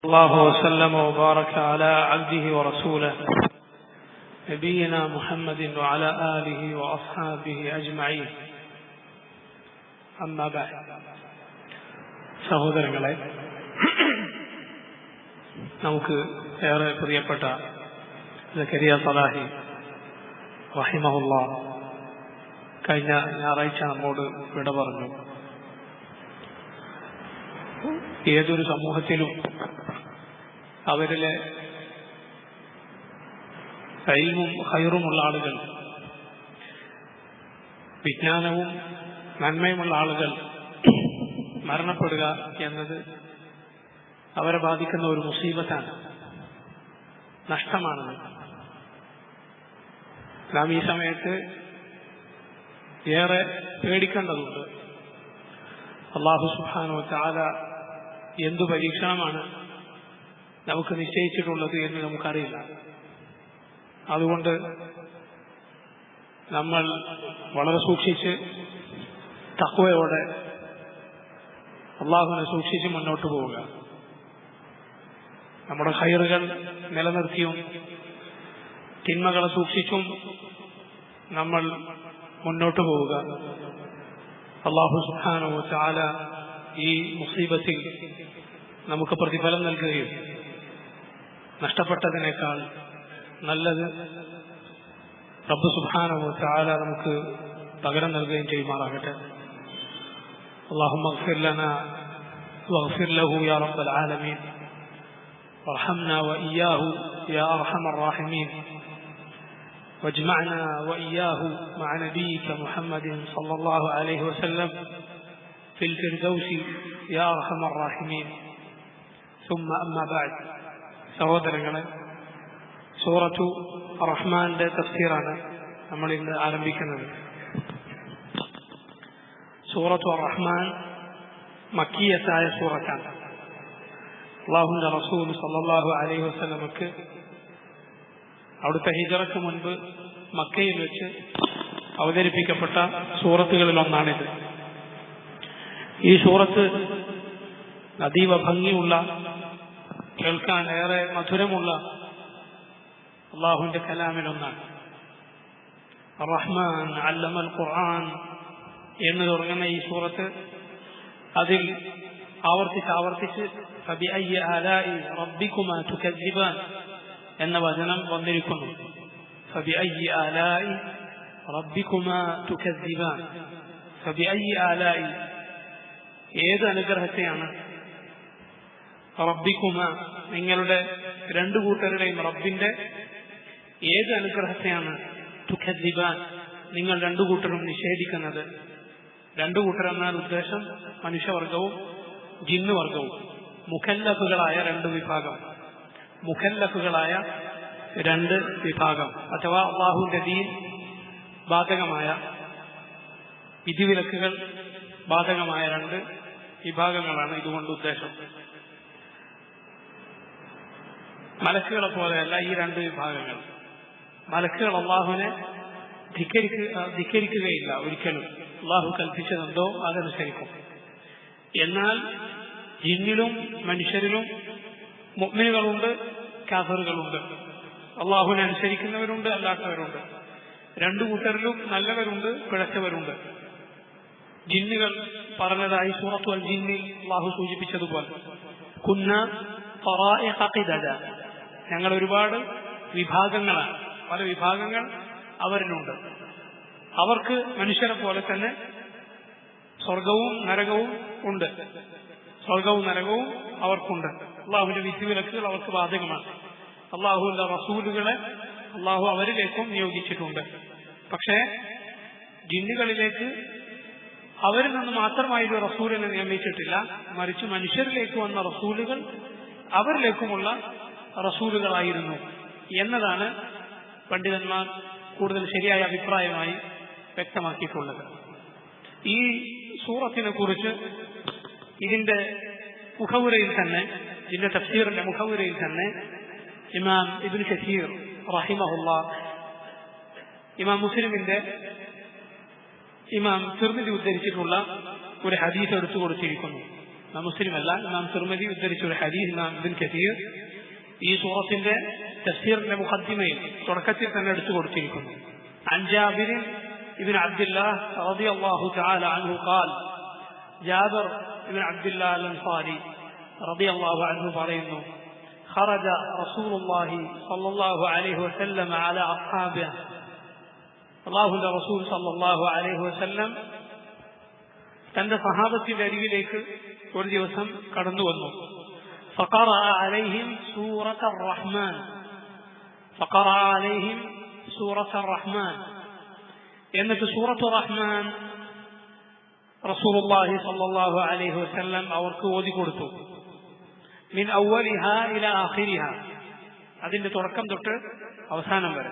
الله وسلم وبارك على عبده ورسوله نبينا محمد وعلى آله وأصحابه أجمعين أما بعد സഹോദരങ്ങളെ, നമുക്ക് ഏറെ പ്രിയപ്പെട്ട സക്കരിയ സലാഹി റഹിമഹുല്ലാഹ് കഴിഞ്ഞ ഞായറാഴ്ച നമ്മോട് വിട പറഞ്ഞു. ഏതൊരു സമൂഹത്തിലും അവരിലെ ഇൽമും ഖൈറുമുള്ള ആളുകൾ, വിജ്ഞാനവും നന്മയുമുള്ള ആളുകൾ മരണപ്പെടുക എന്നത് അവരെ ബാധിക്കുന്ന ഒരു മുസീബത്താണ്, നഷ്ടമാണത്. നാം ഈ സമയത്ത് ഏറെ പേടിക്കേണ്ടതുണ്ട്. അല്ലാഹു സുബ്ഹാനഹു വ തആല എന്തു പരീക്ഷണമാണ് നമുക്ക് നിശ്ചയിച്ചിട്ടുള്ളത് എന്ന് നമുക്കറിയില്ല. അതുകൊണ്ട് നമ്മൾ വളരെ സൂക്ഷിച്ച് തഖ്വയോടെ അല്ലാഹുവിനെ സൂക്ഷിച്ച് മുന്നോട്ട് പോവുക. നമ്മുടെ ഖൈറുകൾ നിലനിർത്തിയും തിന്മകളെ സൂക്ഷിച്ചും നമ്മൾ മുന്നോട്ട് പോവുക. അല്ലാഹു സുബ്ഹാനഹു വ തആല ഈ മുസീബത്തിൽ നമുക്ക് പ്രതിഫലം നൽകുകയും നഷ്ടപ്പെട്ടതിനേക്കാൾ നല്ലത് റബ്ബ് സുബ്ഹാനഹു വ തആല നമുക്ക് പകരം നൽകുകയും ചെയ്യുമാറാകട്ടെ. اللهم اغفر لنا واغفر له يا رب العالمين وارحمنا وإياه يا أرحم الراحمين واجمعنا وإياه مع نبيك محمد صلى الله عليه وسلم في الفردوس يا أرحم الراحمين. ثم أما بعد. സഹോദരങ്ങളെ, സൂറത്തു റഹ്മാന്റെ തഫ്സീറാണ് നമ്മൾ ഇന്ന് ആരംഭിക്കുന്നത്. സൂറത്തു റഹ്മാൻ മക്കിയത്തായ സൂറത്താണ്. അല്ലാഹുവിന്റെ റസൂൽ സല്ലല്ലാഹു അലൈഹി വസല്ലമക്ക് അവിടുത്തെ ഹിജ്റയ്ക്ക് മുൻപ് മക്കയിൽ വെച്ച് അവതരിപ്പിക്കപ്പെട്ട സൂറത്തുകളിൽ ഒന്നാണിത്. ഈ സൂറത്ത് അതീവ ഭംഗിയുള്ള, കേൾക്കാൻ ഏറെ മധുരമുള്ള അല്ലാഹുവിന്റെ കലാമിലൊന്നാണ്. റഹ്മാൻ അല്ലമൽ ഖുർആൻ എന്ന് തുടങ്ങുന്ന ഈ സൂറത്ത് അതിൽ ആവർത്തിച്ച് ഫബിഅയ്യി ആലാഇ റബ്ബികുമാ തുകദ്ദിബാൻ എന്ന വചനം വന്നിരിക്കുന്നു. ഫബിഅയ്യി ആലാഇ റബ്ബികുമാ തുകദ്ദിബാൻ. ഫബിഅയ്യി ആലാഇ, ഏത് അനുഗ്രഹത്തെയാണ്, റബ്ബികുമാ, നിങ്ങളുടെ രണ്ടു കൂട്ടരുടെയും റബ്ബിന്റെ ഏത് അനുഗ്രഹത്തെയാണ്, തുകദ്ദിബാൻ, നിങ്ങൾ രണ്ടു കൂട്ടരും നിഷേധിക്കുന്നത്. രണ്ടു കൂട്ടർ എന്നാൽ ഉദ്ദേശം മനുഷ്യവർഗവും ജിന്നുവർഗവും. മുഖല്ലഫുകളായ രണ്ട് വിഭാഗം, മുഖല്ലഫുകളായ രണ്ട് വിഭാഗം, അഥവാ അല്ലാഹുവിന്റെ ദീൻ ബാധകമായ, വിധിവിലക്കുകൾ ബാധകമായ രണ്ട് വിഭാഗങ്ങളാണ് ഇതുകൊണ്ട് ഉദ്ദേശം. മലക്കുകളെ പോലെയല്ല ഈ രണ്ട് വിഭാഗങ്ങൾ. മലക്കുകൾ അല്ലാഹുവിനെ ധിക്കരിക്കുകയില്ല ഒരിക്കലും. അല്ലാഹു കൽപ്പിച്ചതെന്തോ അതനുസരിക്കും. എന്നാൽ ജിന്നിലും മനുഷ്യരിലും മുഅ്മിനുകളുണ്ട്, കാഫിറുകളുണ്ട്. അല്ലാഹുവിനെ അനുസരിക്കുന്നവരുണ്ട്, അല്ലാത്തവരുണ്ട്. രണ്ടു കൂട്ടരിലും നല്ലവരുണ്ട്, പിഴച്ചവരുണ്ട്. ജിന്നുകൾ പറഞ്ഞതായി സൂറത്തു അൽ ജിന്നിൽ അല്ലാഹു സൂചിപ്പിച്ചതുപോലെ കുന്ന ഖറായിഖ ഖിദദ, ഞങ്ങൾ ഒരുപാട് വിഭാഗങ്ങളാണ്, പല വിഭാഗങ്ങൾ അവരിലുണ്ട്. അവർക്ക് മനുഷ്യരെ പോലെ തന്നെ സ്വർഗവും നരകവും ഉണ്ട്. സ്വർഗവും നരകവും അവർക്കുണ്ട്. അള്ളാഹുവിന്റെ വിധിവിലക്കുകൾ അവർക്ക് ബാധകമാണ്. അള്ളാഹുവിന്റെ റസൂലുകളെ അള്ളാഹു അവരിലേക്കും നിയോഗിച്ചിട്ടുണ്ട്. പക്ഷേ ജിന്നുകളിലേക്ക് അവരിൽ നിന്ന് മാത്രമായി ഒരു റസൂലിനെ നിയമിച്ചിട്ടില്ല. മറിച്ച് മനുഷ്യരിലേക്ക് വന്ന റസൂലുകൾ അവരിലേക്കുമുള്ള റസൂലുകളായിരുന്നു എന്നതാണ് പണ്ഡിതന്മാർ കൂടുതൽ ശരിയായ അഭിപ്രായമായി വ്യക്തമാക്കിയിട്ടുള്ളത്. ഈ സൂറത്തിനെ കുറിച്ച് ഇതിന്റെ മുഖവുരയിൽ തന്നെ, ഇതിന്റെ തഫ്സീറിന്റെ മുഖവുരയിൽ തന്നെ ഇമാം ഇബ്നു കസീർ റഹിമഹുല്ലാഹ്, ഇമാം മുസ്ലിമിന്റെ ഇമാം തിർമിദി ഉദ്ധരിച്ചിട്ടുള്ള ഒരു ഹദീസ് എടുത്തു കൊടുത്തിരിക്കുന്നു. മുസ്ലിം അല്ല, ഇമാം തിർമിദി ഉദ്ധരിച്ച ഒരു ഹദീസ് ഇമാം ഇബ്നു കസീർ ഈ സൂറത്തിന്റെ തഫ്സീറിന്റെ മുഖദ്ദിമയിൽ തുടക്കത്തിൽ തന്നെ എടുത്തു കൊടുത്തിരിക്കുന്നു. عن جابر بن عبد الله رضي الله تعالى عنه قال جابر بن عبد الله الأنصاري رضي الله عنه പറയുന്നു خرج رسول الله صلى الله عليه وسلم على أصحابه അല്ലാഹുവിന്റെ റസൂൽ സല്ലല്ലാഹു അലൈഹി വസല്ലം തന്റെ സഹാബത്തിന്റെ അരികിലേക്ക് ഒരു ദിവസം കടന്നു വന്നു. فقرأ عليهم سورة الرحمن فقرأ عليهم سورة الرحمن എന്നിട്ട് സൂറത്തു റഹ്മാൻ റസൂലുള്ളാഹി സ്വല്ലല്ലാഹു അലൈഹി വസല്ലം അവർക്ക് ഓതി കൊടുത്തു. മിൻ അവ്വലിഹാ ഇലാ ആഖിരിഹാ, അതിന്റെ തുടക്കം തൊട്ട് അവസാനം വരെ.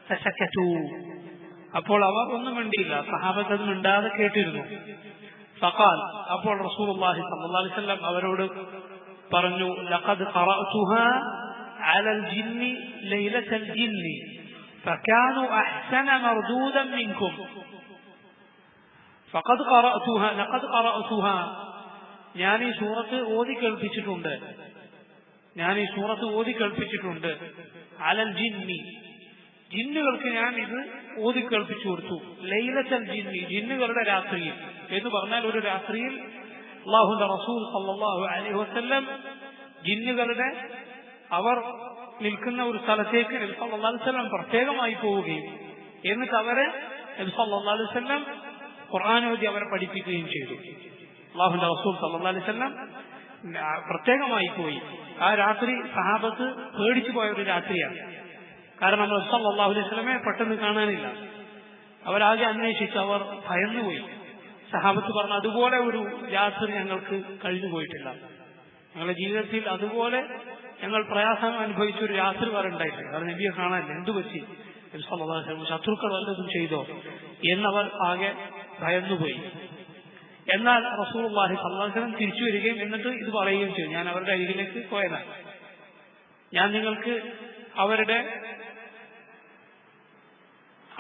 ഫസക്കതു, അപ്പോൾ അവർ ഒന്നും മിണ്ടിയില്ല, സഹാബത്ത് അത് മിണ്ടാതെ കേട്ടിരുന്നു. ഫഖാൽ, അപ്പോൾ റസൂലുള്ളാഹി സ്വല്ലല്ലാഹു അലൈഹി വസല്ലം അവരോട് പറഞ്ഞു, ലഖദ് ഖറഅതുഹാ അലൽ ജിന്നി ലൈലത്തൽ ജിന്നി فكانوا أحسن مردودا منكم فقد قرأتها لقد قرأتها ഞാൻ ഈ സൂറത്ത് ഓതി കേൾപ്പിച്ചിട്ടുണ്ട് അലൽ ജിന്നി, ജിന്നുകൾക്ക് ഞാൻ ഇത് ഓതി കേൾപ്പിച്ചു കൊടുത്തു. ലൈലത്തൽ ജിന്നി, ജിന്നുകളുടെ രാത്രിയിൽ എന്ന് പറഞ്ഞാൽ ഒരു രാത്രിയിൽ അല്ലാഹുവിന്റെ റസൂൽ സല്ലല്ലാഹു അലൈഹി വസല്ലം ജിന്നുകളുടെ അവർ നിൽക്കുന്ന ഒരു സ്ഥലത്തേക്ക് നബി സല്ലല്ലാഹു അലൈഹി വസല്ലം പ്രത്യേകമായി പോവുകയും എന്നിട്ട് അവരെ നബി സല്ലല്ലാഹു അലൈഹി വസല്ലം ഖുർആൻ ഓതി അവരെ പഠിപ്പിക്കുകയും ചെയ്തു. അല്ലാഹുവിന്റെ റസൂൽ സല്ലല്ലാഹു അലൈഹി വസല്ലം പ്രത്യേകമായി പോയി. ആ രാത്രി സഹാബത്ത് പേടിച്ചു പോയ ഒരു രാത്രിയാണ്. കാരണം നബി സല്ലല്ലാഹു അലൈഹി വസല്ലമയെ പെട്ടെന്ന് കാണാനില്ല. അവരാകെ അന്വേഷിച്ച് അവർ ഭയന്നുപോയി. സഹാബത്ത് പറഞ്ഞു, അതുപോലെ ഒരു രാത്രി ഞങ്ങൾക്ക് കഴിഞ്ഞു പോയിട്ടില്ല, ഞങ്ങളുടെ ജീവിതത്തിൽ അതുപോലെ ഞങ്ങൾ പ്രയാസം അനുഭവിച്ച ഒരു രാത്രി വേറെ ഉണ്ടായിട്ടില്ല. കാരണം നബിയെ കാണാനില്ല, എന്തു പറ്റി, നബി സല്ലല്ലാഹു അലൈഹി വസല്ലം ശത്രുക്കൾ വല്ലതും ചെയ്തോ എന്നവർ ആകെ ഭയന്നുപോയി. എന്നാൽ റസൂലുള്ളാഹി സ്വല്ലല്ലാഹു അലൈഹി വസല്ലം തിരിച്ചു വരികയും എന്നിട്ട് ഇത് പറയുകയും ചെയ്തു, ഞാൻ അവരുടെ അരികിലേക്ക് പോയതാണ്, ഞാൻ നിങ്ങൾക്ക്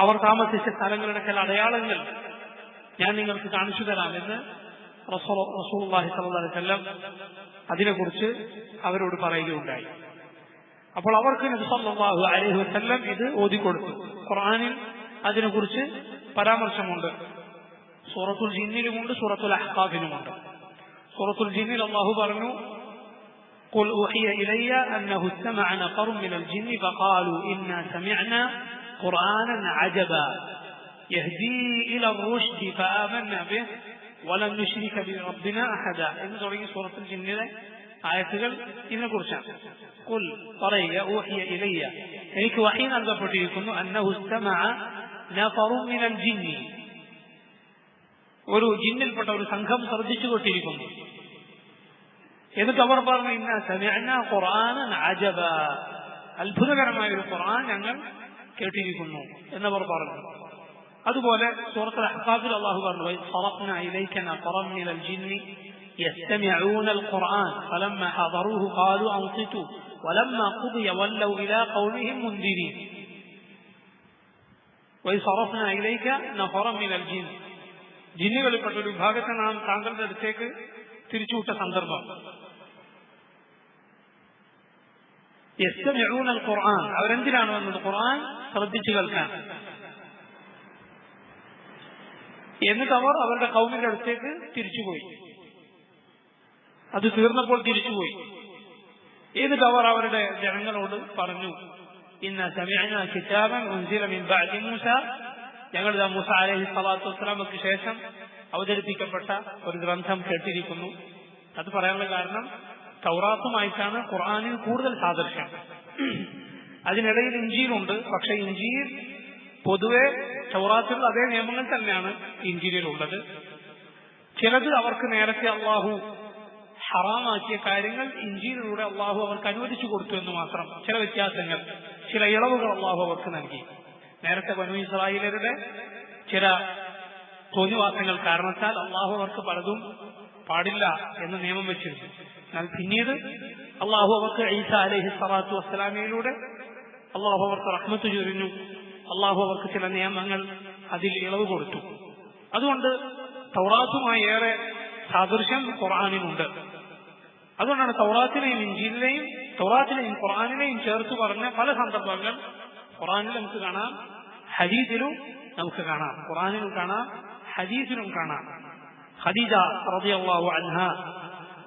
അവർ താമസിച്ച സ്ഥലങ്ങളുടെ ചില അടയാളങ്ങൾ ഞാൻ നിങ്ങൾക്ക് കാണിച്ചു തരാമെന്ന് റസൂലുള്ളാഹി സ്വല്ലല്ലാഹു അലൈഹി വസല്ലം അതിനെക്കുറിച്ച് അവരോട് പറയുകയുണ്ടായി. അപ്പോൾ അവർക്ക് നബി സല്ലല്ലാഹു അലൈഹി വസല്ലം ഇത് ഓതിക്കൊടുത്തു. ഖുർആനിൽ അതിനെക്കുറിച്ച് പരാമർശമുണ്ട്. സൂറത്തുൽ ജിന്നിലുമുണ്ട്, സൂറത്തുൽ അഹ്ഖാഫിലുമുണ്ട്. സൂറത്തുൽ ജിന്നിൽ അല്ലാഹു പറഞ്ഞു, ഖുൽ ഊഹിയ ഇലയ്യ അന്നഹു ഇസ്തമഅ നഫറുൻ മിനൽ ജിന്നി ഫഖാലു ഇന്നാ സമിഅനാ ഖുർആനൻ അജബ യഹ്ദീ ഇല റുശ്ദി ഫആമന്നാ ബിഹി വലൻ നുശ്രിക ബിറബ്ബിനാ അഹദ എന്ന് തുടങ്ങി സൂറത്തുൽ ജിന്നിലെ ആയത്തുകൾ ഇതിനെക്കുറിച്ചാണ്. ഖുൽ പറയുക, ഊഹിയ ഇലയ്യ, എനിക്ക് വഹീ നൽകപ്പെട്ടിരിക്കുന്നു, അന്നഹു ഇസ്തമഅ നഫറുൻ മിനൽ ജിന്നി, ഒരു ജിന്നിൽപ്പെട്ട ഒരു സംഘം ശ്രദ്ധിച്ചു കൊണ്ടിരിക്കുന്നു. എന്നിട്ട് അവർ പറഞ്ഞു, ഇന്നാ സമിഅനാ ഖുർആനൻ അജബ, അത്ഭുതകരമായ ഒരു ഖുർആൻ ഞങ്ങൾ കേട്ടിരിക്കുന്നു എന്നവർ പറഞ്ഞു. അതുപോലെ സൂറത്തുൽ അഹ്ഖാഫിൽ അല്ലാഹു പറഞ്ഞു, വസറഫ്നാ ഇലൈക നഫറൻ മിനൽ ജിന്നി യസ്തമിഊന അൽ ഖുർആൻ ഫലമ്മാ ഹദറൂഹു ഖാലൂ അൻസിതു വലമ്മാ ഖുദിയ വല്ലൗ ഇലാ ഖൗമിഹിം മുൻദിരീൻ. വസറഫ്നാ ഇലൈക നഫറൻ മിനൽ ജിന്നി, ജിന്നുകളിൽപ്പെട്ട ഒരു വിഭാഗത്തെ നാം താങ്കളുടെ അടുത്തേക്ക് തിരിച്ചുവിട്ട സന്ദർഭം. യസ്തമിഊന അൽ ഖുർആൻ, അവരെന്തിനാണ് വന്നത്? ഖുർആൻ ശ്രദ്ധിച്ചു കേൾക്കാൻ. എന്നിട്ട് അവർ അവരുടെ ഖൗമിന്റെ അടുത്തേക്ക് തിരിച്ചുപോയി. അത് തീർന്നപ്പോൾ തിരിച്ചുപോയി. എന്നിട്ട് അവർ അവരുടെ ജനങ്ങളോട് പറഞ്ഞു, ഇന്നാ സമിഅനാ കിതാബൻ ഉൻസില മിൻ ബഅദി മൂസ, ഞങ്ങൾ മൂസ അലൈഹി സ്വലാത്തു വസ്സലാമക്ക് ശേഷം അവതരിപ്പിക്കപ്പെട്ട ഒരു ഗ്രന്ഥം കേട്ടിരിക്കുന്നു. അത് പറയാനുള്ള കാരണം തൗറാത്തുമായിട്ടാണ് ഖുർആനിൽ കൂടുതൽ സാദൃശ്യം. അതിനിടയിൽ ഇഞ്ചീലുണ്ട്. പക്ഷെ ഇഞ്ചീൽ പൊതുവെ തൗറാത്തിലുള്ള അതേ നിയമങ്ങൾ തന്നെയാണ് ഇഞ്ചീലിലുള്ളത്. ചിലത് അവർക്ക് നേരത്തെ അള്ളാഹു ഹറാമാക്കിയ കാര്യങ്ങൾ ഇഞ്ചീലിലൂടെ അള്ളാഹു അവർക്ക് അനുവദിച്ചു കൊടുത്തു എന്ന് മാത്രം. ചില വ്യത്യാസങ്ങൾ, ചില ഇളവുകൾ അള്ളാഹു അവർക്ക് നൽകി. നേരത്തെ ബനൂ ഇസ്രായേലരുടെ ചില തോന്നിവാസങ്ങൾ കാരണത്താൽ അള്ളാഹു അവർക്ക് പലതും പാടില്ല എന്ന് നിയമം വെച്ചിരുന്നു. എന്നാൽ പിന്നീട് അള്ളാഹു അവർക്ക് ഈസാ അലൈഹി സ്വലാത്തു വസ്സലാമയിലൂടെ അള്ളാഹു അവർക്ക് റഹ്മത്ത് ചൊരിഞ്ഞു. അള്ളാഹു അവർക്ക് ചില നിയമങ്ങൾ അതിൽ ഇളവ് കൊടുത്തു. അതുകൊണ്ട് തൗറാത്തുമായി ഏറെ സാദൃശ്യം ഖുർആനിലുണ്ട്. അതുകൊണ്ടാണ് തൗറാത്തിനെയും ഇൻജീലിനെയും ഖുർആനിനെയും ചേർത്ത് പറഞ്ഞ പല സന്ദർഭങ്ങൾ ഖുർആനിൽ നമുക്ക് കാണാം, ഹദീസിലും നമുക്ക് കാണാം. ഖുർആനിലും കാണാം, ഹദീസിലും കാണാം. ഖദീജ റളിയല്ലാഹു അൻഹ,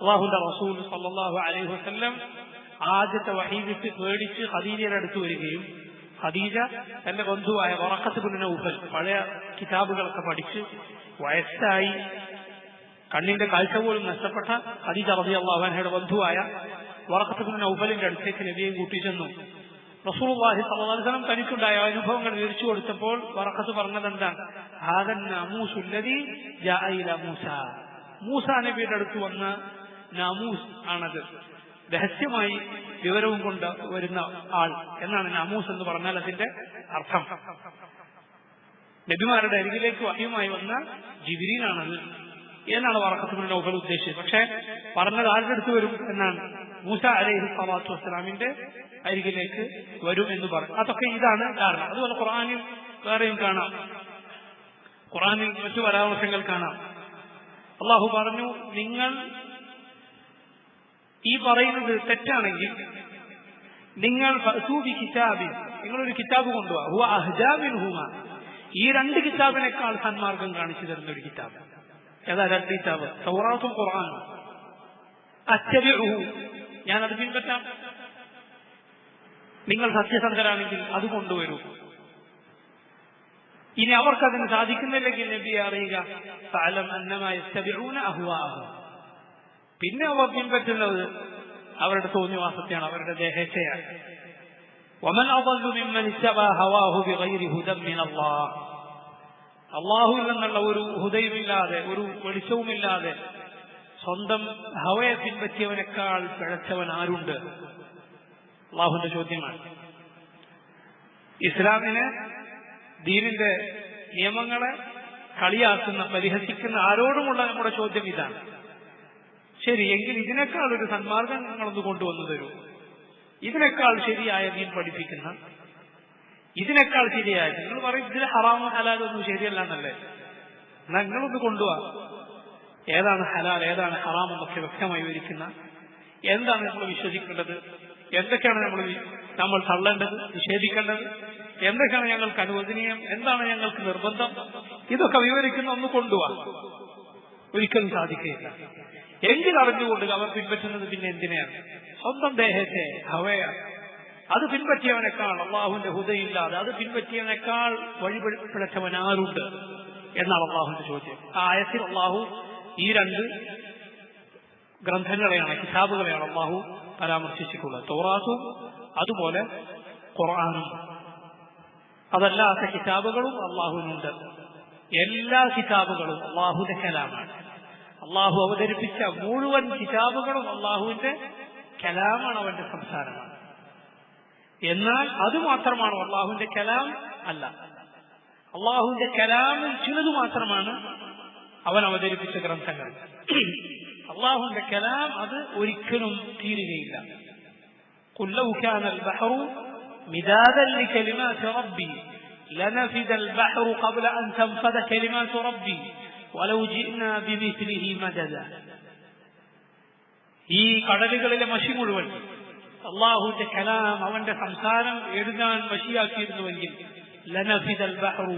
അല്ലാഹുവിന്റെ റസൂൽ സല്ലല്ലാഹു അലൈഹി വസല്ലം ആദ്യത്തെ വഹീ വിട്ട് പേടിച്ച് ഖദീജയുടെ അടുത്ത് വരികയും ഖദീജ തന്റെ ബന്ധുവായ വറഖത്ത് ഇബ്നു നൗഫൽ പഴയ കിതാബുകളൊക്കെ പഠിച്ച് വയസ്സായി കണ്ണിന്റെ കാഴ്ച പോലും നഷ്ടപ്പെട്ട ഖദീജ റളിയല്ലാഹു അൻഹയുടെ ബന്ധുവായ വറഖത്ത് ഇബ്നു നൗഫലിന്റെ അടുത്തേക്ക് നബിയെ കൂട്ടിച്ചെന്നു. റസൂലുള്ളാഹി സ്വല്ലല്ലാഹു അലൈഹി വസല്ലം തനിക്കുണ്ടായ അനുഭവങ്ങൾ വിവരിച്ചു കൊടുത്തപ്പോൾ വറഖത്ത് പറഞ്ഞത് എന്താണ്? ഹാദൻ നാമൂസു അല്ലദീ ജാഅ ഇലാ മൂസ നബിയുടെ അടുത്ത് വന്ന നാമൂസ് ആണത്, രഹസ്യമായി വിവരവും കൊണ്ട് വരുന്ന ആൾ എന്നാണ് നാമൂസ് എന്ന് പറഞ്ഞാൽ അതിന്റെ അർത്ഥം. നബിമാരുടെ അരികിലേക്ക് വഹ്യുമായി വന്ന ജിബ്രീലാണത് എന്നാണ് വറഖത്ത് ഇബ്നു നൗഫൽ ഉദ്ദേശിച്ചത്. പക്ഷെ പറഞ്ഞത് ആരുടെ അടുത്ത് വരും എന്നാണ്? മൂസ അലൈഹി സ്വലാത്തു വസ്സലാമിന്റെ അരികിലേക്ക് വരും എന്ന് പറഞ്ഞു. അതൊക്കെ ഇതാണ് കാരണം. അതുപോലെ ഖുർആനിൽ വേറെയും കാണാം, ഖുർആനിൽ മറ്റു പരാമർശങ്ങൾ കാണാം. അള്ളാഹു പറഞ്ഞു, നിങ്ങൾ ഈ പറയുന്നത് തെറ്റാണെങ്കിൽ നിങ്ങൾ നിങ്ങളൊരു കിതാബ് കൊണ്ടുപോവാ, ഹുവ അഹ്ജാ മിൻഹുമാ, ഈ രണ്ട് കിതാബിനേക്കാൾ സന്മാർഗം കാണിച്ചു തരുന്ന ഒരു കിതാബ്. ഏതാ രണ്ട് കിതാബ്? തൗറാത്തും ഖുർആനും. അത്തബിഉഹു, ഞാനത് പിൻപറ്റാം. നിങ്ങൾ സത്യസന്ധരാണെങ്കിൽ അത് കൊണ്ടുവരൂ. ഇനി അവർക്കതിന് സാധിക്കുന്നില്ലെങ്കിൽ നബിയെ അറിയുക, ഫഅലം അന്നമാ യത്തബിഊന അഹ്വാഅഹും, പിന്നെ അവർ പിൻപറ്റുന്നത് അവരുടെ തോന്നിവാസത്തെയാണ്, അവരുടെ ദേഹേച്ഛയാണ്. വമൻ അദല്ലു മിമ്മൻ ഇത്തബഅ ഹവാഹു ബിഗൈരി ഹുദൻ മിനല്ലാഹ്, അല്ലാഹുവിൽ നിന്നുള്ള ഒരു ഹുദയുമില്ലാതെ ഒരു വെളിച്ചവുമില്ലാതെ സ്വന്തം ഹവയെ പിൻപറ്റിയവനേക്കാൾ പിഴച്ചവൻ ആരുണ്ട്? അല്ലാഹുവിന്റെ ചോദ്യമാണ്. ഇസ്ലാമിനെ, ദീനിന്റെ നിയമങ്ങളെ കളിയാക്കുന്ന, പരിഹസിക്കുന്ന ആരോടുമുള്ള നമ്മുടെ ചോദ്യം ഇതാണ്. ശരി, എങ്കിൽ ഇതിനേക്കാൾ ഒരു സന്മാർഗം നിങ്ങളൊന്ന് കൊണ്ടുവന്നു തരൂ. ഇതിനേക്കാൾ ശരിയായ ദീൻ പഠിപ്പിക്കുന്ന, ഇതിനേക്കാൾ ശരിയായ, നിങ്ങൾ പറയും ഇതിൽ ഹറാമും ഹലാലൊന്നും ശരിയല്ല എന്നല്ലേ, നിങ്ങളൊന്ന് കൊണ്ടുപോവാ. ഏതാണ് ഹലാൽ, ഏതാണ് ഹറാം എന്നൊക്കെ വ്യക്തമായി വിവരിക്കുന്ന, എന്താണ് നമ്മൾ വിശ്വസിക്കേണ്ടത്, എന്തൊക്കെയാണ് നമ്മൾ തള്ളേണ്ടത്, നിഷേധിക്കേണ്ടത്, എന്തൊക്കെയാണ് ഞങ്ങൾക്ക് അനുവദനീയം, എന്താണ് ഞങ്ങൾക്ക് നിർബന്ധം, ഇതൊക്കെ വിവരിക്കുന്ന ഒന്ന് കൊണ്ടുപോവാ. ഒരിക്കലും സാധിക്കുകയില്ല. എങ്കിൽ അറിഞ്ഞുകൊണ്ട് അവർ പിൻപറ്റുന്നത് പിന്നെ എന്തിനെയാണ്? സ്വന്തം ദേഹത്തെ ഹവയാണ്. അത് പിൻപറ്റിയവനേക്കാൾ, അള്ളാഹുവിന്റെ ഹുദയില്ലാതെ അത് പിൻപറ്റിയവനേക്കാൾ വഴിപിഴച്ചവൻ ആരുണ്ട് എന്നാണ് അള്ളാഹുവിന്റെ ചോദ്യം. ആ ആയത്തിൽ അള്ളാഹു ഈ രണ്ട് ഗ്രന്ഥങ്ങളെയാണ്, കിതാബുകളെയാണ് അള്ളാഹു പരാമർശിച്ചിട്ടുള്ളത്. തൗറാത്തും അതുപോലെ ഖുർആനും. അതല്ലാത്ത കിതാബുകളും അള്ളാഹുവിനുണ്ട്. എല്ലാ കിതാബുകളും അള്ളാഹുവിന്റെ കലാമാണ്. അള്ളാഹു അവതരിപ്പിച്ച മുഴുവൻ കിതാബുകളും അള്ളാഹുവിന്റെ കലാമാണ്, അവന്റെ സംസാരമാണ്. എന്നാൽ അതുമാത്രമാണോ അള്ളാഹുവിന്റെ കലാം? അല്ല. അള്ളാഹുവിന്റെ കലാമിൽ ചിലത് മാത്രമാണ് അവൻ അവതരിപ്പിച്ച ഗ്രന്ഥങ്ങൾ. അള്ളാഹുവിന്റെ കലാം അത് ഒരിക്കലും തീരുകയില്ല. ഖുൽ ലൗ കാനൽ ബഹ്റു മിദാദൻ ലികലിമാതി റബ്ബി ലനഫിദൽ ബഹ്റു ഖബ്ല അൻ തൻഫദ കലിമാതു റബ്ബി വലൗ ജിഅ്നാ ബിമിസ്ലിഹി മദദ. ഈ കടലുകളിലെ മഷി മുഴുവൻ അള്ളാഹുവിന്റെ കലാം, അവന്റെ സംസാരം എഴുതാൻ മഷിയാക്കിയിരുന്നുവെങ്കിൽ ലനഫിദൽ ബഹ്റു,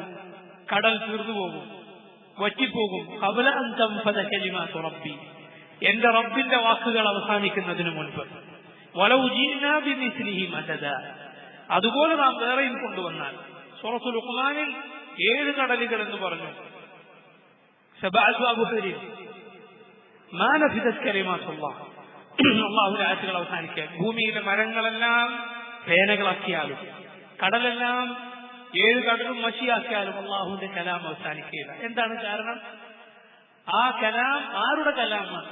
കടൽ തീർന്നുപോകും, വറ്റിപ്പോകും. ഖബ്ല അൻ തൻഫദ കലിമാതു റബ്ബി, എന്റെ റബ്ബിന്റെ വാക്കുകൾ അവസാനിക്കുന്നതിന് മുൻപ്. വലൗ ജിഅ്നാ ബിമിസ്ലിഹി മദദ, അതുപോലെ നാം വേറെയും കൊണ്ടുവന്നാൽ. സൂറത്തുൽ ലുഖ്മാനിൽ 7 കടലുകൾ എന്ന് പറഞ്ഞു. സബഅതു അബ്ഹുരിൻ മാ നഫിദത് കലിമാത്തുല്ലാഹ്, അല്ലാഹുവിന്റെ ആയത്തുകൾ അവസാനിക്കാൻ. ഭൂമിയിലെ മരങ്ങളെല്ലാം പേനകളാക്കിയാലും കടലെല്ലാം 7 കടലും മഷിയാക്കിയാലും അള്ളാഹുവിന്റെ കലാം അവസാനിക്കുകയില്ല. എന്താണ് കാരണം? ആ കലാം ആരുടെ കലാമാണ്?